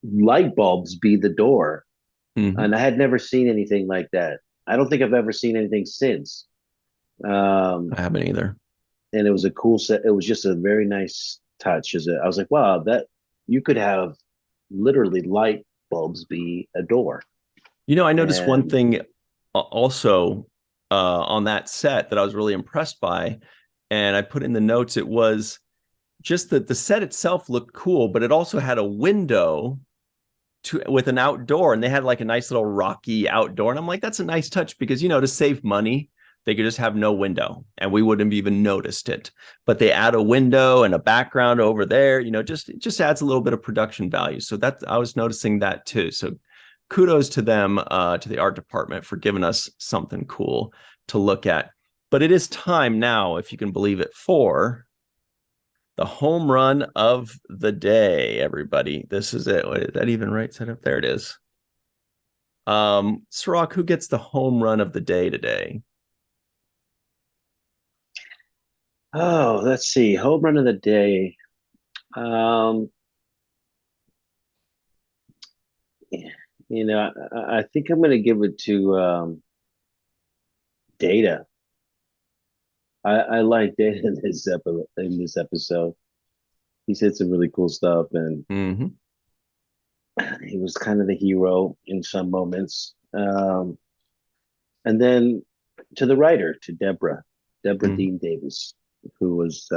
Speaker 2: light bulbs be the door. And I had never seen anything like that. I don't think I've ever seen anything since.
Speaker 1: I haven't either.
Speaker 2: And it was a cool set. It was just a very nice touch. I was like, wow, that you could have literally light bulbs be a door.
Speaker 1: I noticed one thing also on that set that I was really impressed by, and I put in the notes, it was just that the set itself looked cool, but it also had a window with an outdoor, and they had like a nice little rocky outdoor. And I'm like, that's a nice touch because, to save money, they could just have no window and we wouldn't have even noticed it. But they add a window and a background over there, it just adds a little bit of production value. So that I was noticing that too. So kudos to them, to the art department, for giving us something cool to look at. But it is time now, if you can believe it, for the home run of the day, everybody. This is it. Is that even right set up? There it is. Cirroc, who gets the home run of the day today?
Speaker 2: Oh, let's see. Home run of the day. I think I'm going to give it to Data. I like Data in this episode. He said some really cool stuff, and he was kind of the hero in some moments. And then to the writer, to Deborah Dean Davis, who was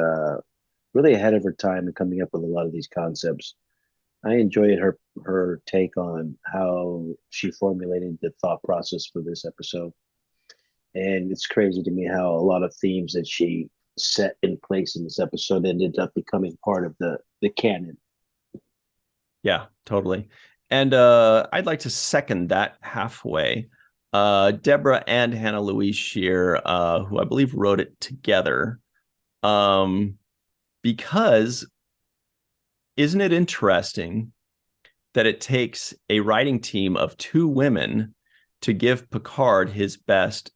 Speaker 2: really ahead of her time and coming up with a lot of these concepts. I enjoyed her take on how she formulated the thought process for this episode. And it's crazy to me how a lot of themes that she set in place in this episode ended up becoming part of the canon.
Speaker 1: Yeah, totally. And I'd like to second that halfway. Deborah and Hannah Louise Shear, who I believe wrote it together, because isn't it interesting that it takes a writing team of two women to give Picard his best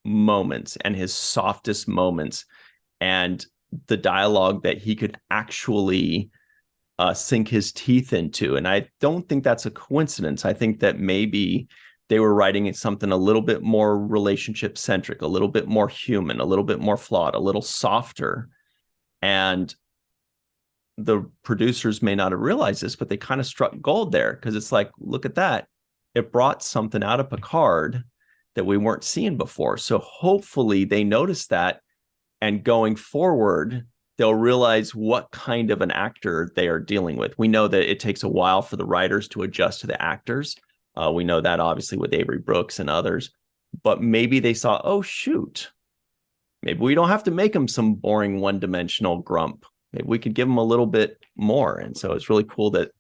Speaker 1: moments and his softest moments and the dialogue that he could actually sink his teeth into? And I don't think that's a coincidence. I think that maybe they were writing something a little bit more relationship centric, a little bit more human, a little bit more flawed, a little softer. And the producers may not have realized this, but they kind of struck gold there, because it's like, look at that. It brought something out of Picard that we weren't seeing before. So hopefully they noticed that, and going forward, they'll realize what kind of an actor they are dealing with. We know that it takes a while for the writers to adjust to the actors. We know that obviously with Avery Brooks and others, but maybe they saw, oh, shoot, maybe we don't have to make him some boring one-dimensional grump. Maybe we could give him a little bit more. And so it's really cool that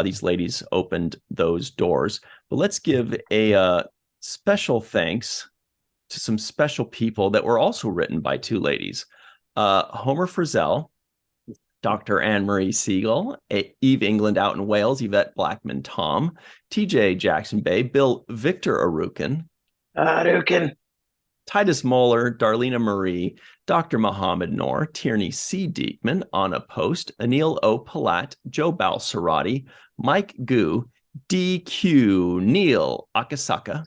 Speaker 1: these ladies opened those doors. But let's give a special thanks to some special people that were also written by two ladies. Homer Frizzell, Dr. Anne-Marie Segal, Eve England out in Wales, Yvette Blackmon-Tom, TJ Jackson-Bey, Bill Victor Arucan, Titus Mohler, Darlena Marie, Dr. Mohamed Noor, Tierney C. Dieckmann, Anna Post, Anil O. Polat, Joe Balsarotti, Mike Gu, Dequeue, Neal, Akasaka,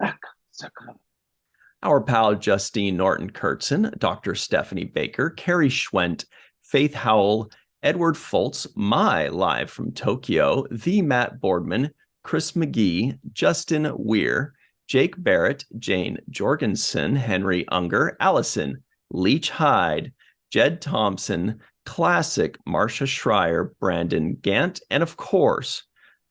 Speaker 1: our pal Justine Norton-Kertson, Dr. Stephanie Baker, Carrie Schwent, Faith Howell, Edward Foltz, live from Tokyo, the Matt Boardman, Chris McGee, Justin Weir, Jake Barrett, Jane Jorgensen, Henry Unger, Allison, Leach-Heid, Jed Thompson, Classic, Marcia Schreier, Brandon Gant, and of course,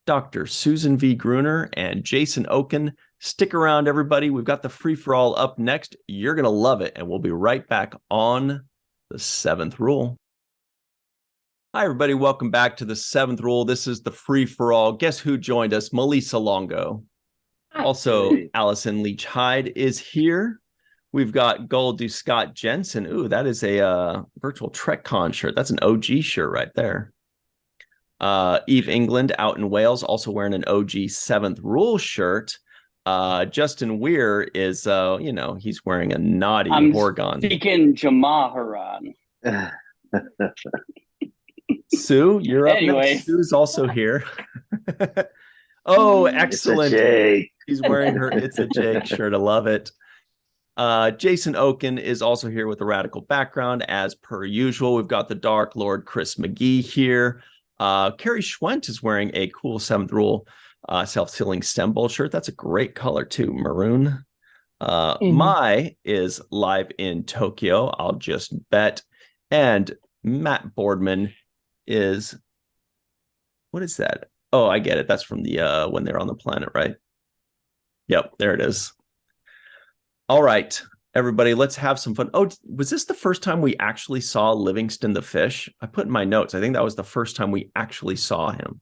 Speaker 1: Dr. Susan V. Gruner and Jason Okun. Stick around, everybody. We've got the free-for-all up next. You're going to love it, and we'll be right back on The Seventh Rule. Hi, everybody. Welcome back to The Seventh Rule. This is the free-for-all. Guess who joined us? Melissa Longo. Also, Allison Leach-Heid is here. We've got Gold Scott Jensen. Ooh, that is a virtual TrekCon shirt. That's an OG shirt right there. Eve England out in Wales, also wearing an OG Seventh Rule shirt. Justin Weir is, he's wearing a naughty Horgon.
Speaker 4: Speaking Jamaharan.
Speaker 1: Sue, you're up next. Sue's also here. Oh, excellent. He's wearing her It's a Jake shirt. I love it. Jason Okun is also here with a radical background, as per usual. We've got the Dark Lord Chris McGee here. Carrie Schwent is wearing a cool Seventh Rule self-sealing stem bowl shirt. That's a great color too, maroon. Mai is live in Tokyo, I'll just bet. And Matt Boardman is, what is that? Oh, I get it. That's from the when they're on the planet, right? Yep, there it is. All right, everybody, let's have some fun. Oh, was this the first time we actually saw Livingston the fish? I put in my notes, I think that was the first time we actually saw him.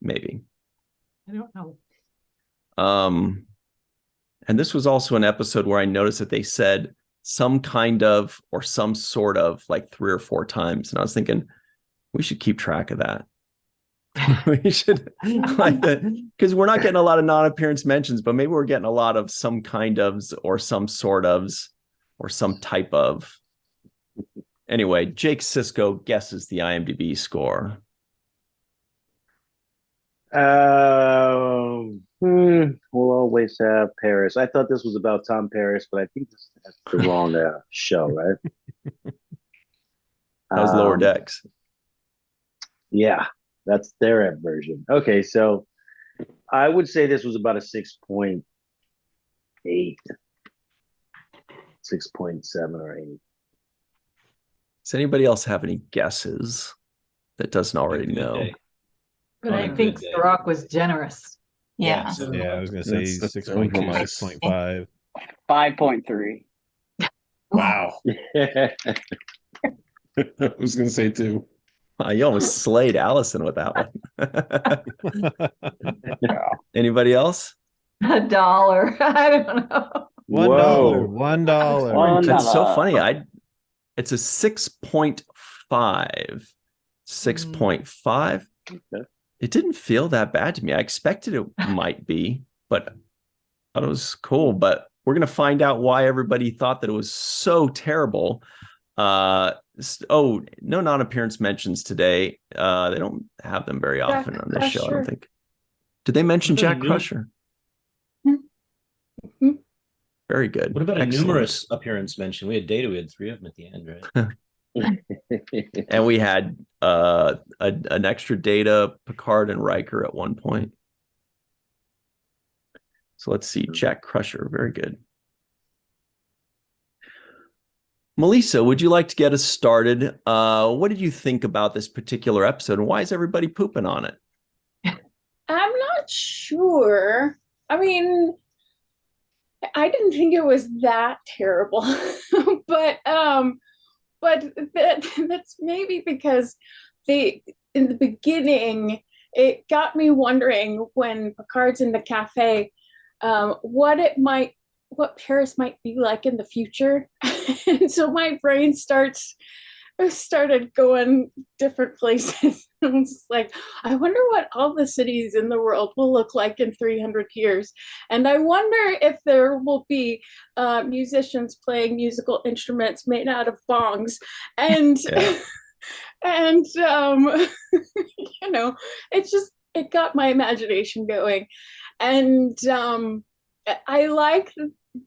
Speaker 1: Maybe.
Speaker 5: I don't know.
Speaker 1: And this was also an episode where I noticed that they said some kind of or some sort of like 3 or 4 times. And I was thinking, we should keep track of that. We should, like that, because we're not getting a lot of non-appearance mentions, but maybe we're getting a lot of some kind ofs or some sort ofs or some type of. Anyway, Jake Sisko guesses the IMDb score.
Speaker 2: We'll always have Paris. I thought this was about Tom Paris, but I think that's the wrong show, right?
Speaker 1: That was Lower Decks.
Speaker 2: Yeah, that's their version. Okay, so I would say this was about a 6.8, 6.7 or 8.
Speaker 1: Does anybody else have any guesses that doesn't already know?
Speaker 5: But I think Cirroc was generous.
Speaker 6: Yeah.
Speaker 7: Yeah, I was going to say 6.2, 6.5.
Speaker 4: 5.3.
Speaker 7: Wow. I was going to say 2.
Speaker 1: You almost slayed Allison with that one. Anybody else?
Speaker 5: $1. I don't know.
Speaker 7: $1.
Speaker 2: Whoa.
Speaker 7: $1.
Speaker 1: That's so
Speaker 4: $1.
Speaker 1: funny. It's a 6.5. 6.5.
Speaker 2: Okay.
Speaker 1: It didn't feel that bad to me. I expected it might be, but I thought it was cool. But we're going to find out why everybody thought that it was so terrible. No non-appearance mentions today. They don't have them very often on this show, I don't think. Did they mention Jack Crusher?
Speaker 6: Mm-hmm.
Speaker 1: Very good.
Speaker 6: What about
Speaker 1: Excellent.
Speaker 6: a numerous appearance mention? We had Data, we had 3 of them at the end, right?
Speaker 1: And we had an extra Data, Picard, and Riker at one point. So let's see. Jack Crusher. Very good. Melissa, would you like to get us started? What did you think about this particular episode, and why is everybody pooping on it?
Speaker 8: I'm not sure. I mean, I didn't think it was that terrible, but that's maybe because in the beginning it got me wondering when Picard's in the cafe, what Paris might be like in the future. And so my brain started going different places. I was like, I wonder what all the cities in the world will look like in 300 years. And I wonder if there will be musicians playing musical instruments made out of bongs. And, and it got my imagination going. And I like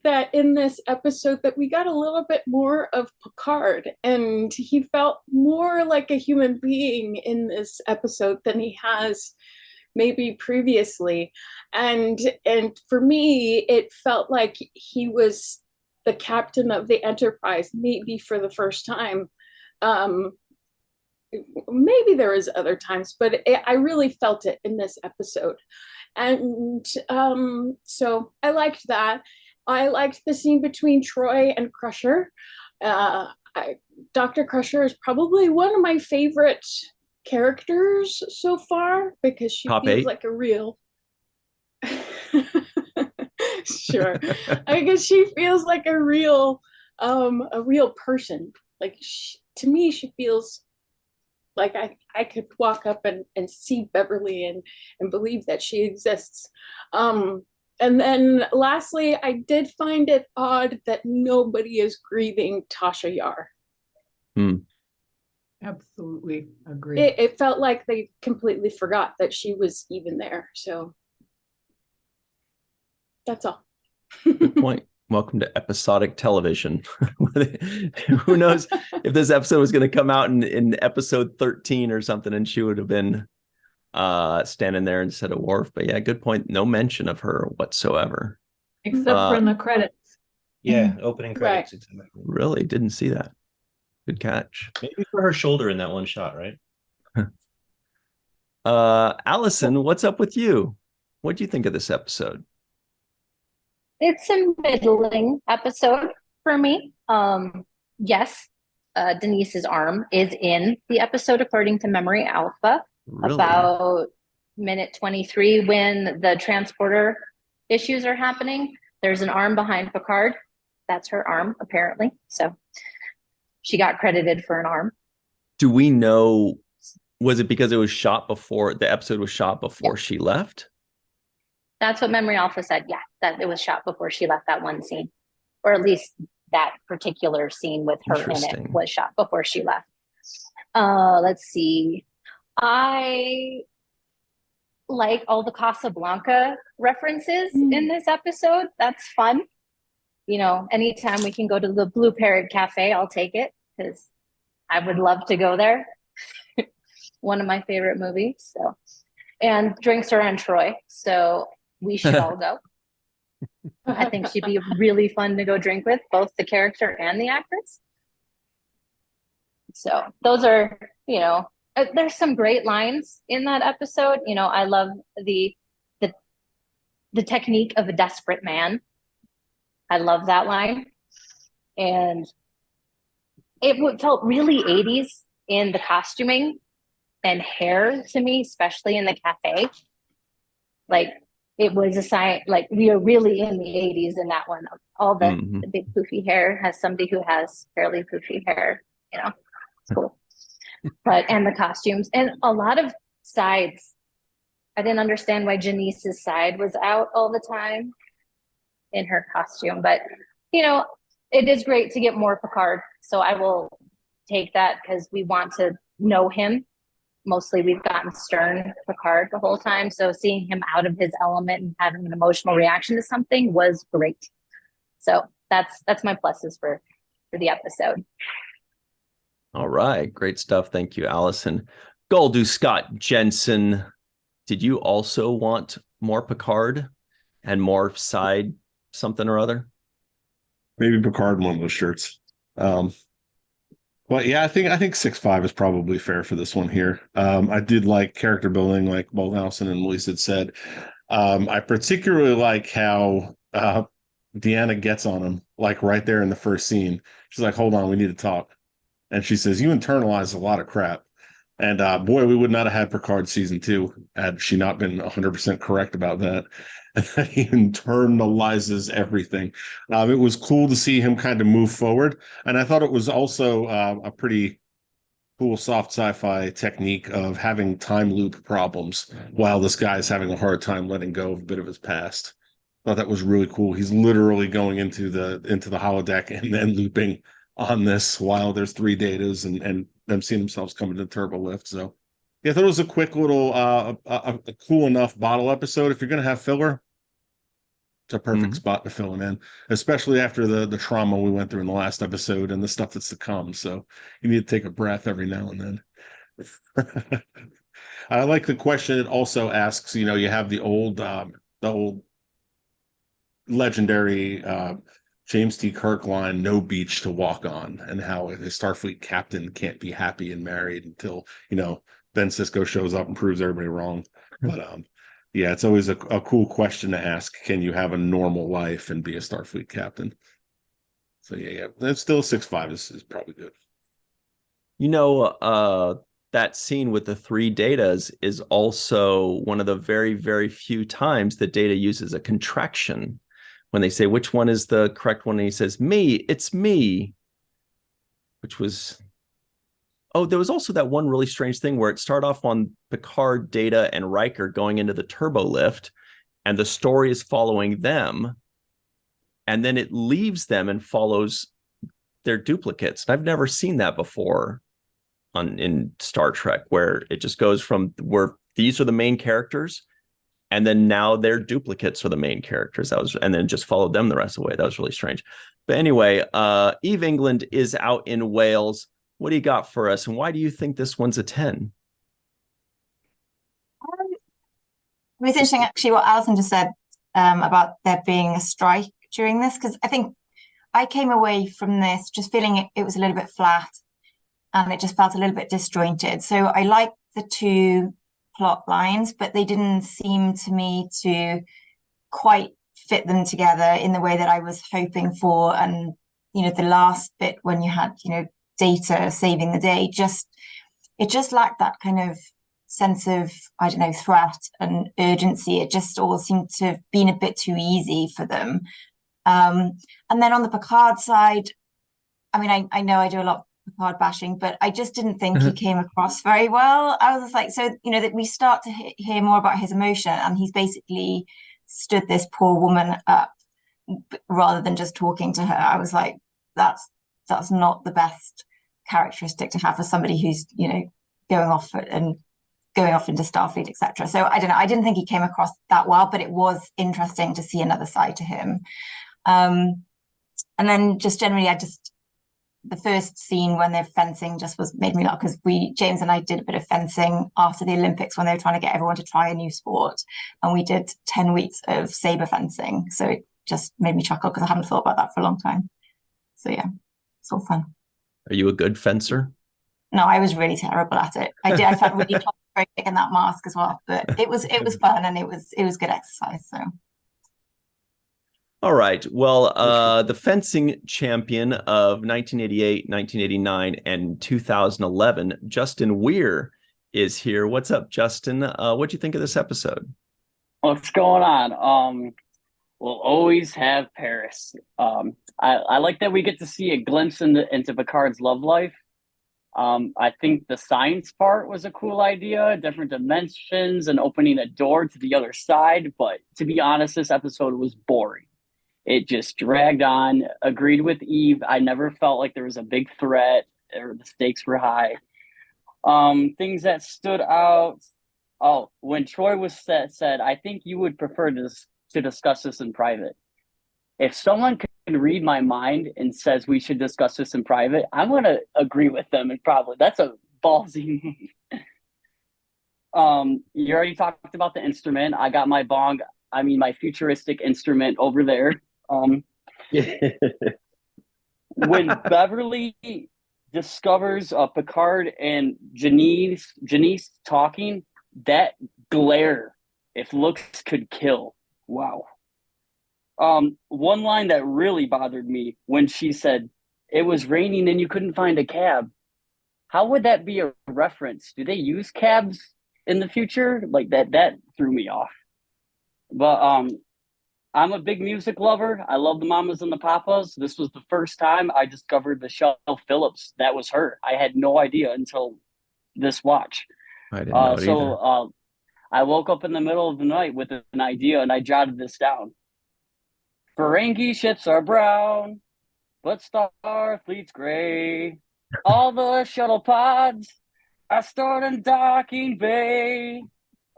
Speaker 8: that in this episode that we got a little bit more of Picard, and he felt more like a human being in this episode than he has maybe previously. And for me, it felt like he was the captain of the Enterprise, maybe for the first time. Maybe there was other times, but I really felt it in this episode. And so I liked that. I liked the scene between Troy and Crusher. Dr. Crusher is probably one of my favorite characters so far because she
Speaker 1: Top
Speaker 8: feels
Speaker 1: 8?
Speaker 8: like a real. Sure, I guess she feels like a real person. Like to me, she feels like I could walk up and see Beverly and believe that she exists. And then lastly, I did find it odd that nobody is grieving Tasha Yar.
Speaker 5: Absolutely agree.
Speaker 8: It felt like they completely forgot that she was even there. So that's all.
Speaker 1: Good point. Welcome to episodic television. Who knows if this episode was going to come out in episode 13 or something, and she would have been standing there instead of Worf. But yeah, good point. No mention of her whatsoever.
Speaker 5: Except for in the credits.
Speaker 6: Yeah, opening credits.
Speaker 8: Right.
Speaker 6: Exactly.
Speaker 1: Really? Didn't see that. Good catch.
Speaker 6: Maybe for her shoulder in that one shot, right?
Speaker 1: Allison, what's up with you? What do you think of this episode?
Speaker 9: It's a middling episode for me. Yes, Denise's arm is in the episode according to Memory Alpha.
Speaker 1: Really?
Speaker 9: About minute 23 when the transporter issues are happening. There's an arm behind Picard. That's her arm, apparently. So she got credited for an arm.
Speaker 1: Do we know, was it because it was shot before, the episode was shot before she left?
Speaker 9: That's what Memory Alpha said. Yeah, that it was shot before she left that one scene. Or at least that particular scene with her in it was shot before she left. Let's see. I like all the Casablanca references in this episode. That's fun. You know, anytime we can go to the Blue Parrot Cafe, I'll take it because I would love to go there. One of my favorite movies. So, and drinks are on Troy, so we should all go. I think she'd be really fun to go drink with, both the character and the actress. So those are, you know, there's some great lines in that episode. You know, I love the technique of a desperate man. I love that line. And it felt really 80s in the costuming and hair to me, especially in the cafe. Like it was a sign, like we are really in the 80s in that one. All the big poofy hair has somebody who has fairly poofy hair, it's cool. But, and the costumes and a lot of sides. I didn't understand why Janice's side was out all the time in her costume, but it is great to get more Picard. So I will take that because we want to know him. Mostly we've gotten stern Picard the whole time. So seeing him out of his element and having an emotional reaction to something was great. So that's my pluses for the episode.
Speaker 1: All right. Great stuff. Thank you, Allison. Goldu Scott Jensen. Did you also want more Picard and more side something or other?
Speaker 10: Maybe Picard in one of those shirts. But yeah, I think 6'5" is probably fair for this one here. I did like character building, like both Allison and Luis had said. I particularly like how Deanna gets on him, like right there in the first scene. She's like, "Hold on, we need to talk." And she says, "You internalize a lot of crap." And boy, we would not have had Picard season 2 had she not been 100% correct about that. And he internalizes everything. It was cool to see him kind of move forward. And I thought it was also a pretty cool soft sci-fi technique of having time loop problems while this guy is having a hard time letting go of a bit of his past. I thought that was really cool. He's literally going into the holodeck and then looping on this while there's 3 datas and them seeing themselves coming to the turbo lift. So yeah, I thought it was a quick little a cool enough bottle episode. If you're going to have filler, it's a perfect spot to fill him in, especially after the trauma we went through in the last episode and the stuff that's to come. So you need to take a breath every now and then. I like the question it also asks, you have the old legendary James T. Kirk line, "No beach to walk on," and how the Starfleet captain can't be happy and married until, then Sisko shows up and proves everybody wrong. But yeah, it's always a cool question to ask. Can you have a normal life and be a Starfleet captain? So yeah, that's still 6'5" is probably good.
Speaker 1: That scene with the 3 datas is also one of the very, very few times that Data uses a contraction. When they say, which one is the correct one? And he says, "Me, it's me," which was, there was also that one really strange thing where it started off on Picard, Data, and Riker going into the turbo lift, and the story is following them, and then it leaves them and follows their duplicates. I've never seen that before in Star Trek, where it just goes from where these are the main characters, and then now their duplicates are the main characters. And then just followed them the rest of the way. That was really strange. But anyway, Eve England is out in Wales. What do you got for us? And why do you think this one's a 10?
Speaker 11: It was interesting, actually, what Alison just said about there being a strike during this, because I think I came away from this just feeling it was a little bit flat and it just felt a little bit disjointed. So I liked the 2 plot lines, but they didn't seem to me to quite fit them together in the way that I was hoping for. And, the last bit when you had, Data saving the day, it just lacked that kind of sense of, I don't know, threat and urgency. It just all seemed to have been a bit too easy for them. And then on the Picard side, I mean, I know I do a lot of Picard bashing, but I just didn't think he came across very well. I was just like, so, that we start to hear more about his emotion, and he's basically stood this poor woman up rather than just talking to her. I was like, that's not the best characteristic to have for somebody who's, going off into Starfleet, etc. So I don't know. I didn't think he came across that well, but it was interesting to see another side to him. And then just generally, the first scene when they're fencing just made me laugh, because James and I did a bit of fencing after the Olympics when they were trying to get everyone to try a new sport, and we did 10 weeks of saber fencing. So it just made me chuckle because I haven't thought about that for a long time. So yeah, it's all fun.
Speaker 1: Are you a good fencer?
Speaker 11: No, I was really terrible at it. I felt really claustrophobic in that mask as well, but it was fun and it was good exercise. So.
Speaker 1: All right. Well, the fencing champion of 1988, 1989, and 2011, Justin Weir, is here. What's up, Justin? What do you think of this episode?
Speaker 4: What's going on? We'll always have Paris. I like that we get to see a glimpse into Picard's love life. I think the science part was a cool idea, different dimensions and opening a door to the other side. But to be honest, this episode was boring. It just dragged on. Agreed with Eve. I never felt like there was a big threat or the stakes were high. Things that stood out. Oh, when Troy was said, I think you would prefer to discuss this in private. If someone can read my mind and says we should discuss this in private, I'm going to agree with them. And probably that's a ballsy move. You already talked about the instrument. I got my my futuristic instrument over there. When Beverly discovers Picard and Janice talking, that glare, if looks could kill. Wow. One line that really bothered me when she said it was raining and you couldn't find a cab. How would that be a reference? Do they use cabs in the future? Like that threw me off. But I'm a big music lover. I love the Mamas and the Papas. This was the first time I discovered Michelle Phillips. That was her. I had no idea until this watch.
Speaker 1: I didn't know it either.
Speaker 4: I woke up in the middle of the night with an idea and I jotted this down. Ferengi ships are brown, but Starfleet's gray. All the shuttle pods are stored in docking bay.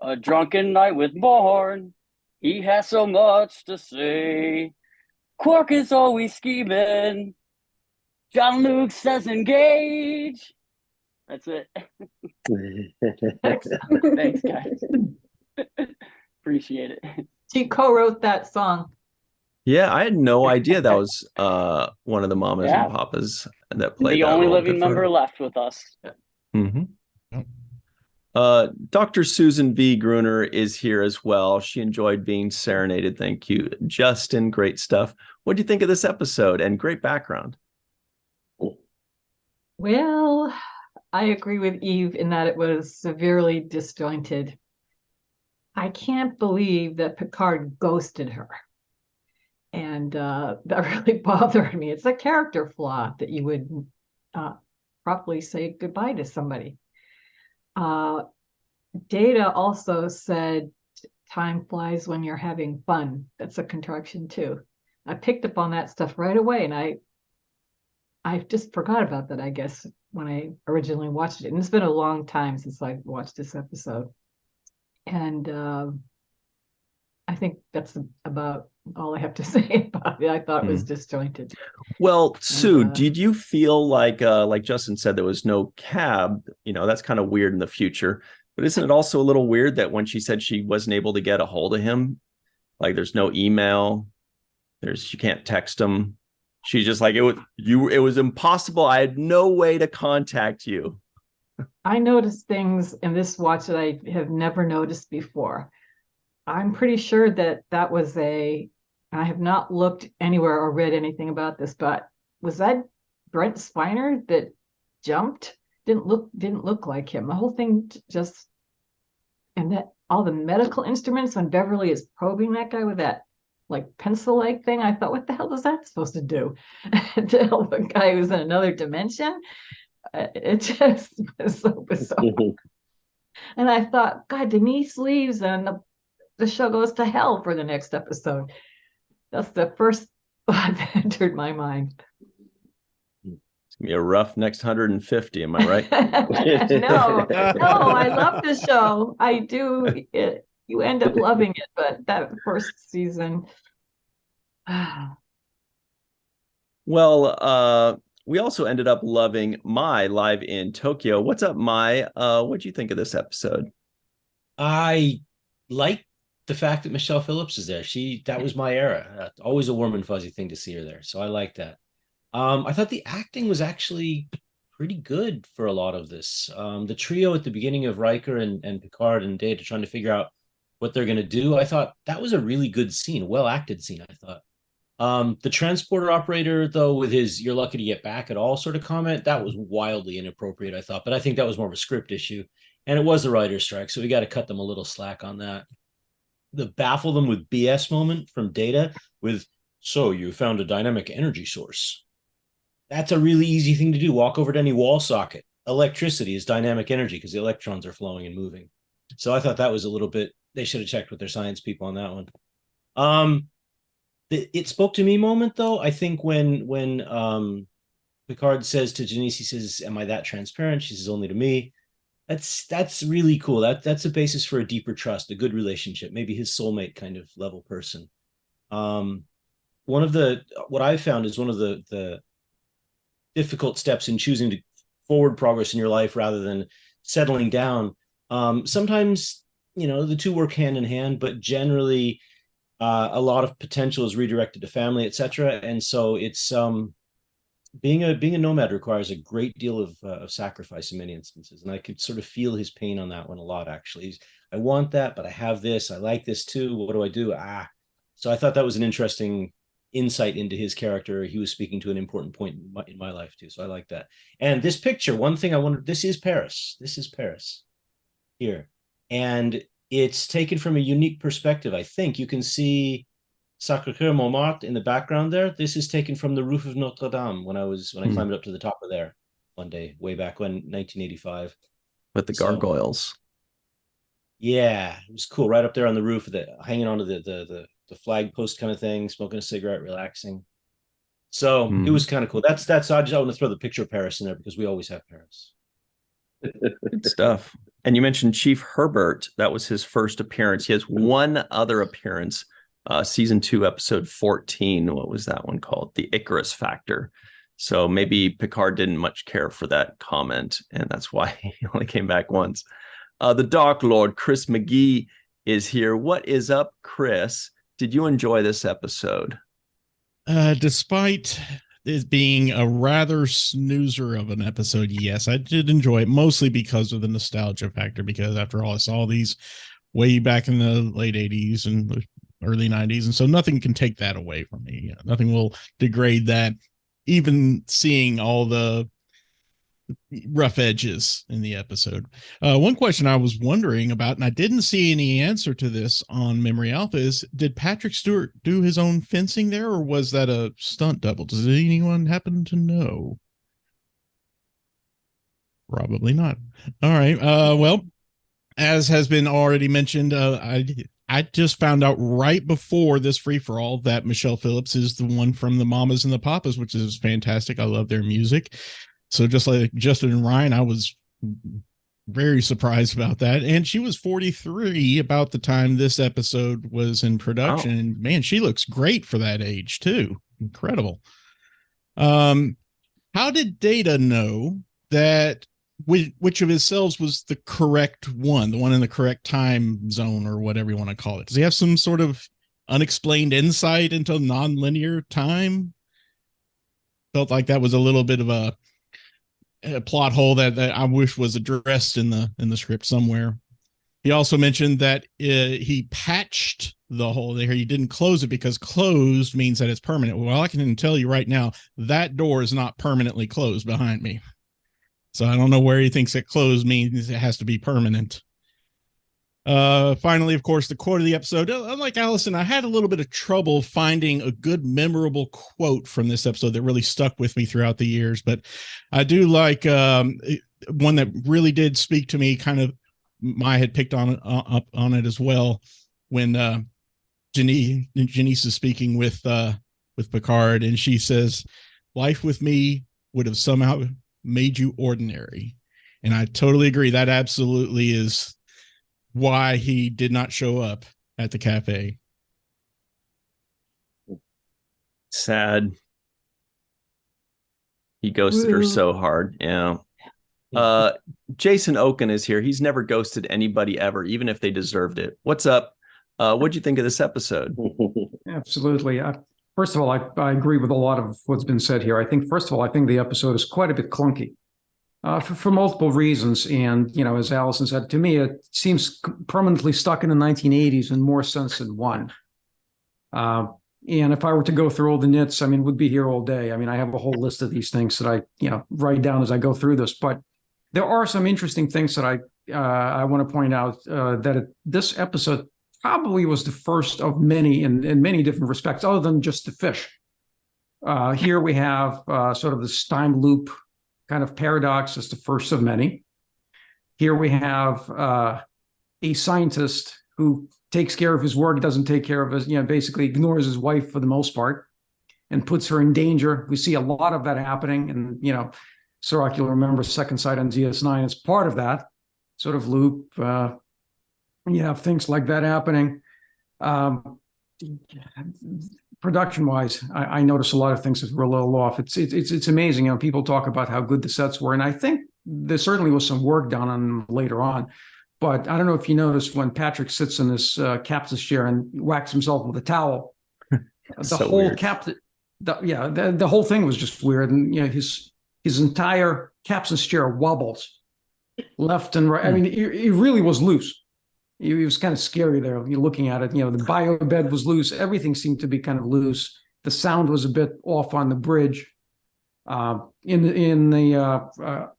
Speaker 4: A drunken night with Bourne. He has so much to say. Quark is always scheming. John Luke says engage. That's it. Thanks, guys. Appreciate it.
Speaker 5: She co-wrote that song.
Speaker 1: Yeah, I had no idea that was one of the Mamas and Papas that played.
Speaker 4: The only living member left with us.
Speaker 1: Mm-hmm. Dr. Susan V. Gruner is here as well. She enjoyed being serenaded. Thank you, Justin. Great stuff. What do you think of this episode? And great background.
Speaker 5: Well, I agree with Eve in that it was severely disjointed. I can't believe that Picard ghosted her. And that really bothered me. It's a character flaw that you would properly say goodbye to somebody. Data also said time flies when you're having fun. That's a contraction too. I picked up on that stuff right away, and I just forgot about that, I guess, when I originally watched it. And it's been a long time since I watched this episode. And I think that's about all I have to say about it. I thought it was disjointed.
Speaker 1: Well, Sue, did you feel like Justin said, there was no cab? You know, that's kind of weird in the future. But isn't it also a little weird that when she said she wasn't able to get a hold of him, like there's no email, she can't text him. She's just like, it was impossible. I had no way to contact you.
Speaker 5: I noticed things in this watch that I have never noticed before. I'm pretty sure that was I have not looked anywhere or read anything about this, but was that Brent Spiner that jumped? Didn't look like him. The whole thing just, and that all the medical instruments when Beverly is probing that guy with that like pencil-like thing, I thought, what the hell is that supposed to do? To help a guy who's in another dimension? It just was so bizarre. And I thought, God, Denise leaves and the show goes to hell for the next episode. That's the first thought that entered my mind.
Speaker 1: It's gonna be a rough next 150, am I right?
Speaker 5: No, I love the show. I do. You end up loving it, but that first season.
Speaker 1: Well, we also ended up loving Mai live in Tokyo. What's up, Mai? What do you think of this episode?
Speaker 6: I like the fact that Michelle Phillips is there. That was my era. Always a warm and fuzzy thing to see her there. So I like that. I thought the acting was actually pretty good for a lot of this. The trio at the beginning of Riker and Picard and Data trying to figure out what they're going to do. I thought that was a really good scene, well acted scene, I thought. The transporter operator, though, with his "you're lucky to get back at all" sort of comment, that was wildly inappropriate, I thought. But I think that was more of a script issue. And it was the writer's strike, so we got to cut them a little slack on that. The baffle them with BS moment from Data with, so you found a dynamic energy source. That's a really easy thing to do. Walk over to any wall socket. Electricity is dynamic energy because the electrons are flowing and moving. So I thought that was a little bit, they should have checked with their science people on that one. It spoke to me moment, though. I think when Picard says to Janice, he says, am I that transparent? She says, only to me. That's really cool. That's a basis for a deeper trust, a good relationship, maybe his soulmate kind of level person. What I've found is one of the difficult steps in choosing to forward progress in your life rather than settling down. Sometimes, the two work hand in hand, but generally a lot of potential is redirected to family, etc. And so it's being a nomad requires a great deal of sacrifice in many instances. And I could sort of feel his pain on that one a lot, actually. I want that, but I have this. I like this too. What do I do? So I thought that was an interesting insight into his character. He was speaking to an important point in my life too. So I like that. And this picture, one thing I wondered, this is Paris here. And it's taken from a unique perspective. I think you can see Sacré-Cœur Montmartre in the background there. This is taken from the roof of Notre Dame when I climbed up to the top of there one day, way back when, 1985.
Speaker 1: With the gargoyles.
Speaker 6: Yeah, it was cool. Right up there on the roof, hanging onto the flag post kind of thing, smoking a cigarette, relaxing. So it was kind of cool. That's I want to throw the picture of Paris in there because we always have Paris.
Speaker 1: Good stuff. And you mentioned Chief Herbert. That was his first appearance. He has one other appearance, season 2, episode 14. What was that one called? The Icarus Factor. So maybe Picard didn't much care for that comment, and that's why he only came back once. The Dark Lord, Chris McGee, is here. What is up, Chris? Did you enjoy this episode?
Speaker 7: Despite this being a rather snoozer of an episode, yes, I did enjoy it, mostly because of the nostalgia factor, because after all, I saw these way back in the late 80s and the early 90s, and so nothing can take that away from me. Nothing will degrade that, even seeing all the rough edges in the episode. One question I was wondering about, and I didn't see any answer to this on Memory Alpha, is did Patrick Stewart do his own fencing there, or was that a stunt double? Does anyone happen to know? Probably not. All right. Well, as has been already mentioned, I just found out right before this free-for-all that Michelle Phillips is the one from the Mamas and the Papas, which is fantastic. I love their music. So just like Justin and Ryan, I was very surprised about that. And she was 43 about the time this episode was in production. Oh. And man, she looks great for that age too. Incredible. How did Data know that which of his selves was the correct one, the one in the correct time zone, or whatever you want to call it? Does he have some sort of unexplained insight into nonlinear time? Felt like that was a little bit of a plot hole that I wish was addressed in the script somewhere. He also mentioned that he patched the hole there. He didn't close it because closed means that it's permanent. Well, I can tell you right now, that door is not permanently closed behind me. So I don't know where he thinks that closed means it has to be permanent. Finally, of course, the quote of the episode. Unlike Allison, I had a little bit of trouble finding a good, memorable quote from this episode that really stuck with me throughout the years. But I do like one that really did speak to me. Kind of, I had picked up on it as well when Janice is speaking with Picard, and she says, "Life with me would have somehow made you ordinary," and I totally agree. That absolutely is why he did not show up at the cafe.
Speaker 1: Sad. He ghosted her so hard. Yeah. Jason Okun is here. He's never ghosted anybody ever, even if they deserved it. What's up? What'd you think of this episode?
Speaker 12: Absolutely. First of all, I agree with a lot of what's been said here. I think the episode is quite a bit clunky. For multiple reasons. And, as Allison said, to me, it seems permanently stuck in the 1980s in more sense than one. And if I were to go through all the nits, we'd be here all day. I have a whole list of these things that I, write down as I go through this. But there are some interesting things that I want to point out that this episode probably was the first of many in many different respects, other than just the fish. Here we have sort of this time loop kind of paradox as the first of many. Here we have a scientist who takes care of his work, doesn't take care of his, basically ignores his wife for the most part and puts her in danger. We see a lot of that happening. And, Cirroc, you'll remember Second Sight on DS9 is part of that sort of loop. You have things like that happening. Production-wise, I notice a lot of things that were a little off. It's amazing. People talk about how good the sets were, and I think there certainly was some work done on them later on. But I don't know if you noticed when Patrick sits in his captain's chair and whacks himself with a towel. The whole thing was just weird, and his entire captain's chair wobbles left and right. I mean, it really was loose. It was kind of scary there. You're looking at it. The bio bed was loose. Everything seemed to be kind of loose. The sound was a bit off on the bridge. In the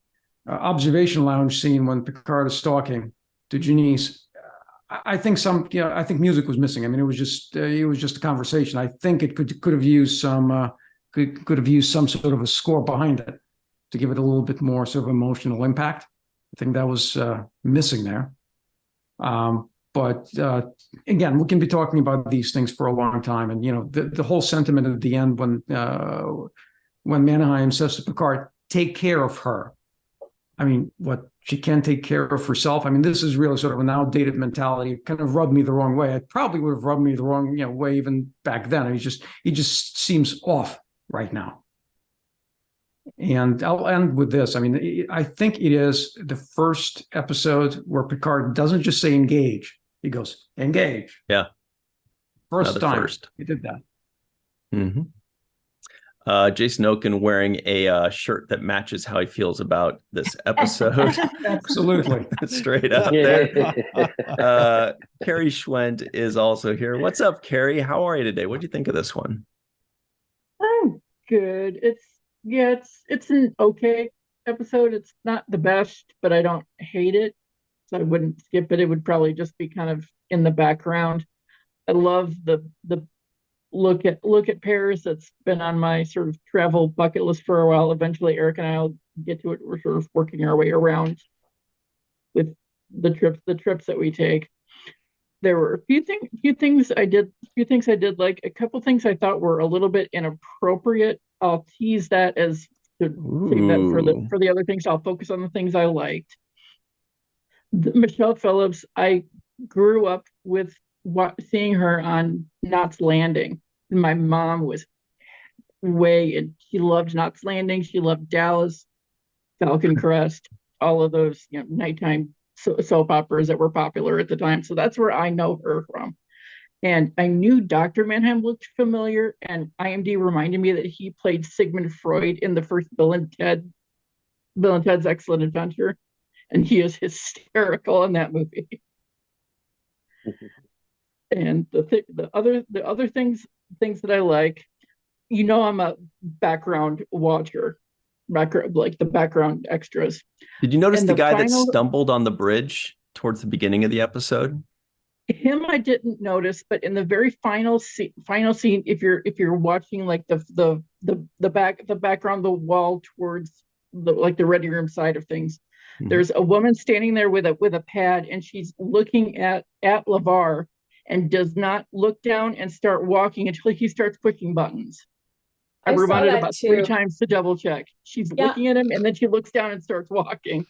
Speaker 12: observation lounge scene when Picard is talking to Janice, I think music was missing. I mean, it was just a conversation. I think it could have used some sort of a score behind it to give it a little bit more sort of emotional impact. I think that was missing there. But again, we can be talking about these things for a long time. And, the whole sentiment at the end when Manheim says to Picard, take care of her. I mean, what, she can't take care of herself? I mean, this is really sort of an outdated mentality. It kind of rubbed me the wrong way. It probably would have rubbed me the wrong way even back then. I mean, he just seems off right now. And I'll end with this. I mean, I think it is the first episode where Picard doesn't just say engage. He goes, engage.
Speaker 1: Yeah.
Speaker 12: First time he did that.
Speaker 1: Mm-hmm. Jason Okun wearing a shirt that matches how he feels about this episode.
Speaker 12: Absolutely.
Speaker 1: Straight up there. Carrie Schwent is also here. What's up, Carrie? How are you today? What do you think of this one?
Speaker 5: I'm good. It's an okay episode. It's not the best, but I don't hate it. So I wouldn't skip it. It would probably just be kind of in the background. I love the look at Paris. That's been on my sort of travel bucket list for a while. Eventually Eric and I'll get to it. We're sort of working our way around with the trips that we take. There were a few things I did like. A couple things I thought were a little bit inappropriate. I'll tease that as to save that for the other things. I'll focus on the things I liked. Michelle Phillips, I grew up with seeing her on Knots Landing. My mom was and she loved Knots Landing. She loved Dallas, Falcon Crest, all of those nighttime soap operas that were popular at the time. So that's where I know her from. And I knew Dr. Mannheim looked familiar, and IMD reminded me that he played Sigmund Freud in the first Bill and Ted's Excellent Adventure, and he is hysterical in that movie. And the other things that I like, I'm a background watcher, like the background extras.
Speaker 1: Did you notice the guy that stumbled on the bridge towards the beginning of the episode?
Speaker 5: Him I didn't notice, but in the very final scene, if you're watching like the background, the wall towards the ready room side of things, there's a woman standing there with a pad, and she's looking at LeVar and does not look down and start walking until he starts pushing buttons. I rewound it about 3 times to double check. She's looking at him, and then she looks down and starts walking.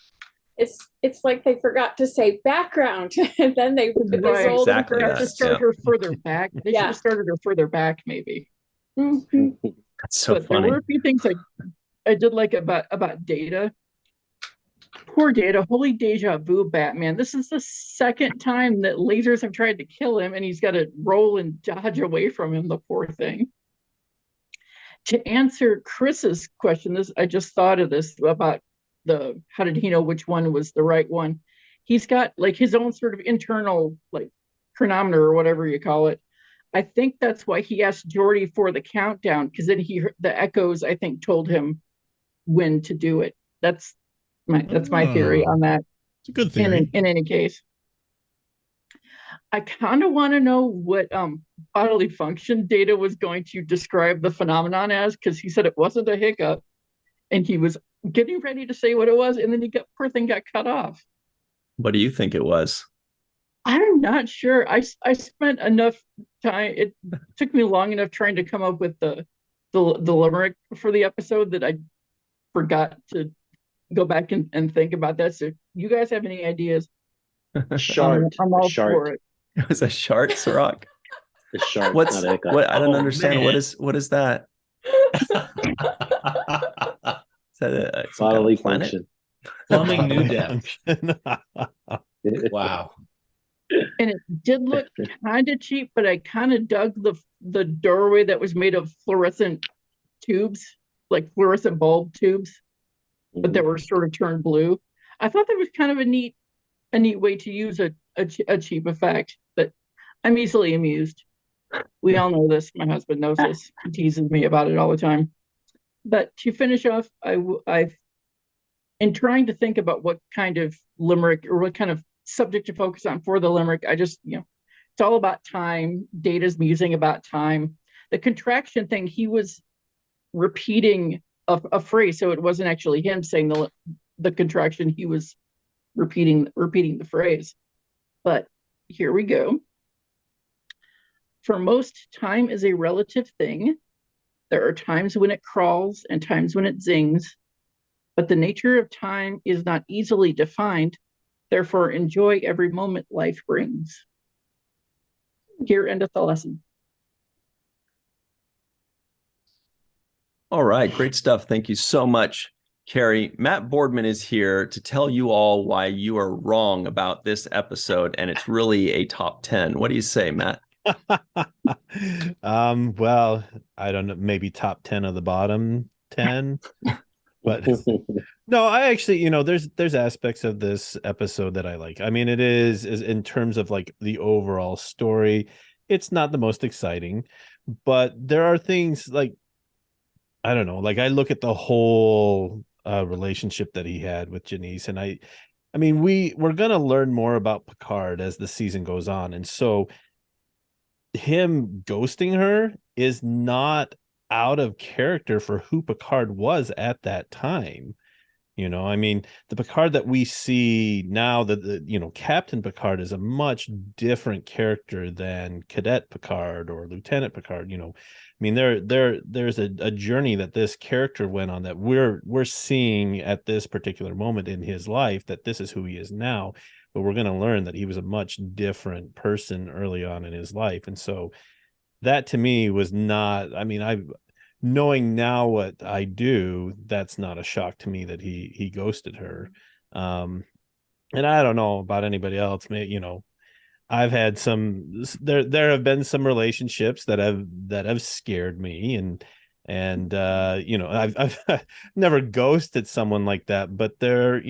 Speaker 8: It's like they forgot to say background, and then they rolled
Speaker 1: exactly
Speaker 8: her.
Speaker 5: To start her further back. They should have started her further back, maybe.
Speaker 8: Mm-hmm.
Speaker 1: That's so funny.
Speaker 5: There were a few things I did like about Data. Poor Data, holy deja vu, Batman. This is the second time that lasers have tried to kill him, and he's got to roll and dodge away from him, the poor thing. To answer Chris's question, I just thought of this about how did he know which one was the right one? He's got like his own sort of internal like chronometer or whatever you call it. I think that's why he asked Geordi for the countdown, because then the echoes, I think, told him when to do it. That's my theory on that.
Speaker 7: It's a good theory.
Speaker 13: In any case, I kind of want to know what bodily function Data was going to describe the phenomenon as, because he said it wasn't a hiccup, and he was getting ready to say what it was, and then poor thing got cut off.
Speaker 1: What do you think it was?
Speaker 13: I'm not sure. I spent enough time. It took me long enough trying to come up with the limerick for the episode that I forgot to go back and think about that. So you guys have any ideas?
Speaker 2: Shart.
Speaker 13: I'm all
Speaker 2: Shart.
Speaker 13: for it.
Speaker 1: It was a shart, Cirroc.
Speaker 2: A shart.
Speaker 1: What's
Speaker 2: not a hiccup.
Speaker 1: what? I don't understand.
Speaker 6: Man.
Speaker 1: What is that? Is that some kind
Speaker 2: Bodily
Speaker 1: of planet?
Speaker 2: function.
Speaker 6: Plumbing new depth. Wow.
Speaker 13: And it did look kind of cheap, but I kind of dug the doorway that was made of fluorescent tubes, like fluorescent bulb tubes, but that were sort of turned blue. I thought that was kind of a neat way to use a cheap effect, but I'm easily amused. We all know this. My husband knows this. He teases me about it all the time. But to finish off, I've in trying to think about what kind of limerick or what kind of subject to focus on for the limerick, I just, it's all about time. Data's musing about time. The contraction thing, he was repeating a phrase, so it wasn't actually him saying the contraction. He was repeating the phrase. But here we go. For most, time is a relative thing. There are times when it crawls and times when it zings, but the nature of time is not easily defined. Therefore, enjoy every moment life brings. Here endeth the lesson.
Speaker 1: All right, great stuff. Thank you so much, Carrie. Matt Boardman is here to tell you all why you are wrong about this episode, and it's really a top 10. What do you say, Matt?
Speaker 14: Well, I don't know, maybe top 10 of the bottom 10. But no, I actually, there's aspects of this episode that I like. I mean, it is in terms of like the overall story, it's not the most exciting, but there are things like, I don't know, like I look at the whole relationship that he had with Janice, and I mean, we're going to learn more about Picard as the season goes on. And so him ghosting her is not out of character for who Picard was at that time. I mean, the Picard that we see now, that Captain Picard is a much different character than Cadet Picard or Lieutenant Picard. I mean, there's a journey that this character went on that we're seeing at this particular moment in his life, that this is who he is now. But we're going to learn that he was a much different person early on in his life. And so that to me was not, I mean, knowing now what I do, that's not a shock to me that he ghosted her. And I don't know about anybody else. I've had there have been some relationships that have scared me, and I've never ghosted someone like that, but they're,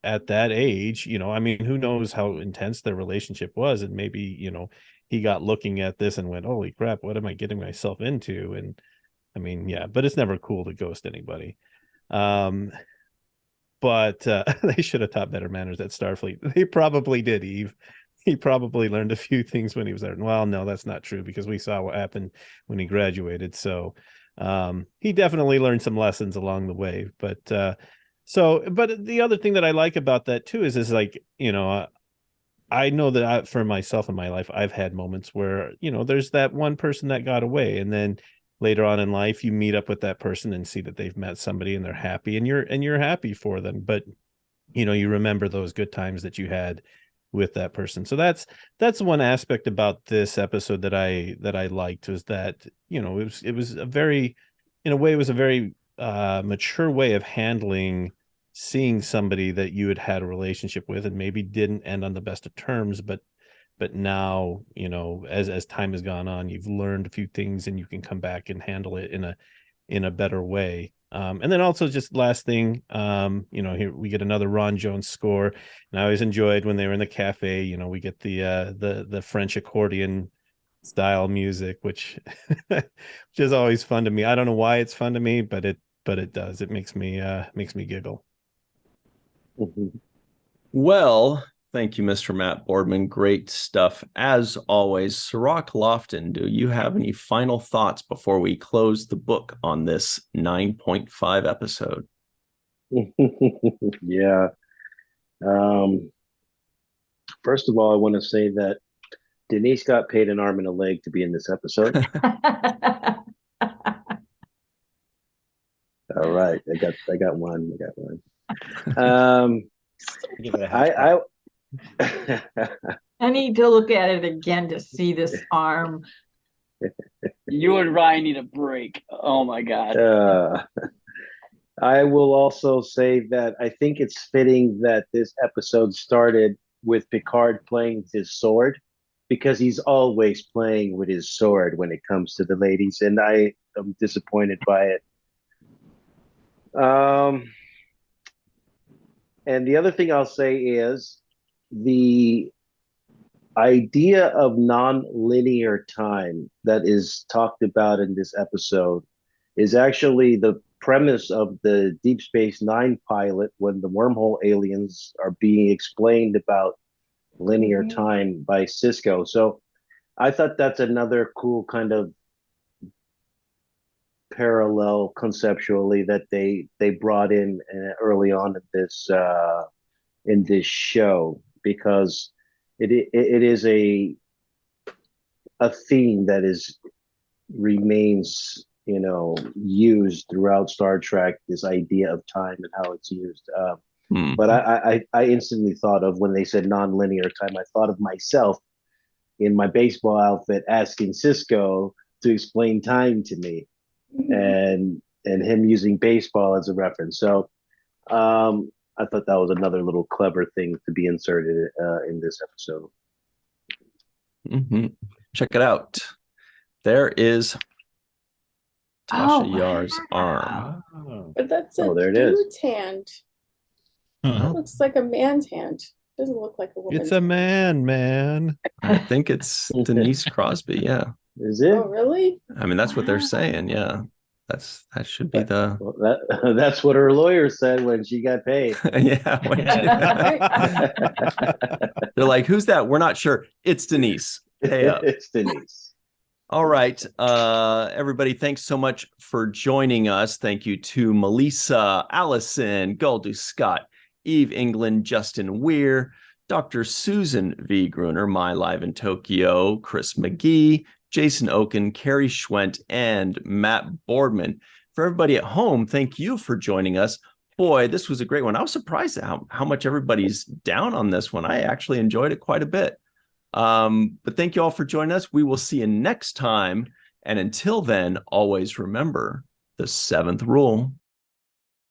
Speaker 14: at that age, I mean, who knows how intense their relationship was, and maybe, he got looking at this and went, holy crap, what am I getting myself into? And I mean, yeah, but it's never cool to ghost anybody. But they should have taught better manners at Starfleet. They probably did, Eve. He probably learned a few things when he was there. Well, no, that's not true, because we saw what happened when he graduated. So he definitely learned some lessons along the way. But but the other thing that I like about that too is like, I know that for myself in my life, I've had moments where, there's that one person that got away, and then later on in life, you meet up with that person and see that they've met somebody and they're happy, and you're happy for them. But, you remember those good times that you had with that person. So that's one aspect about this episode that I liked, was that, it was a very, in a way, it was a very mature way of handling seeing somebody that you had a relationship with and maybe didn't end on the best of terms, but now, as time has gone on, you've learned a few things and you can come back and handle it in a better way. And then also, just last thing, here we get another Ron Jones score, and I always enjoyed when they were in the cafe, we get the French accordion style music, which is always fun to me. I don't know why it's fun to me, but it does. It makes me giggle.
Speaker 2: Mm-hmm.
Speaker 1: Well, thank you, Mr. Matt Boardman. Great stuff. As always, Cirroc Lofton, do you have any final thoughts before we close the book on this 9.5 episode?
Speaker 2: Yeah. First of all, I want to say that Denise got paid an arm and a leg to be in this episode. All right, I got one.
Speaker 5: I need to look at it again to see this arm.
Speaker 4: You and Ryan need a break. Oh my God.
Speaker 2: I will also say that I think it's fitting that this episode started with Picard playing with his sword, because he's always playing with his sword when it comes to the ladies, and I am disappointed by it. And the other thing I'll say is the idea of non-linear time that is talked about in this episode is actually the premise of the Deep Space Nine pilot, when the wormhole aliens are being explained about linear time by Sisko. So I thought that's another cool kind of parallel conceptually that they brought in early on in this show, because it is a theme that remains used throughout Star Trek, this idea of time and how it's used. But I instantly thought of, when they said non-linear time, I thought of myself in my baseball outfit asking Sisko to explain time to me, and him using baseball as a reference. So I thought that was another little clever thing to be inserted in this episode.
Speaker 1: Check it out. There is Tasha Yar's arm.
Speaker 8: But that's a
Speaker 2: there it is.
Speaker 8: dude's hand. That looks like a man's hand. Doesn't look like a woman's.
Speaker 14: It's a man.
Speaker 1: I think it's Denise Crosby. Yeah.
Speaker 2: Is it?
Speaker 8: Oh, really?
Speaker 1: I mean, that's what they're saying. Yeah. That should be the.
Speaker 2: Well, that's what her lawyer said when she got paid.
Speaker 1: Yeah. They're like, who's that? We're not sure. It's Denise. Pay up.
Speaker 2: It's Denise.
Speaker 1: All right. Everybody, thanks so much for joining us. Thank you to Melissa, Allison, Goldu Scott, Eve England, Justin Weir, Dr. Susan V. Gruner, My Live in Tokyo, Chris McGee, Jason Okun, Carrie Schwent, and Matt Boardman. For everybody at home, thank you for joining us. Boy, this was a great one. I was surprised at how much everybody's down on this one. I actually enjoyed it quite a bit. But thank you all for joining us. We will see you next time. And until then, always remember the 7th rule.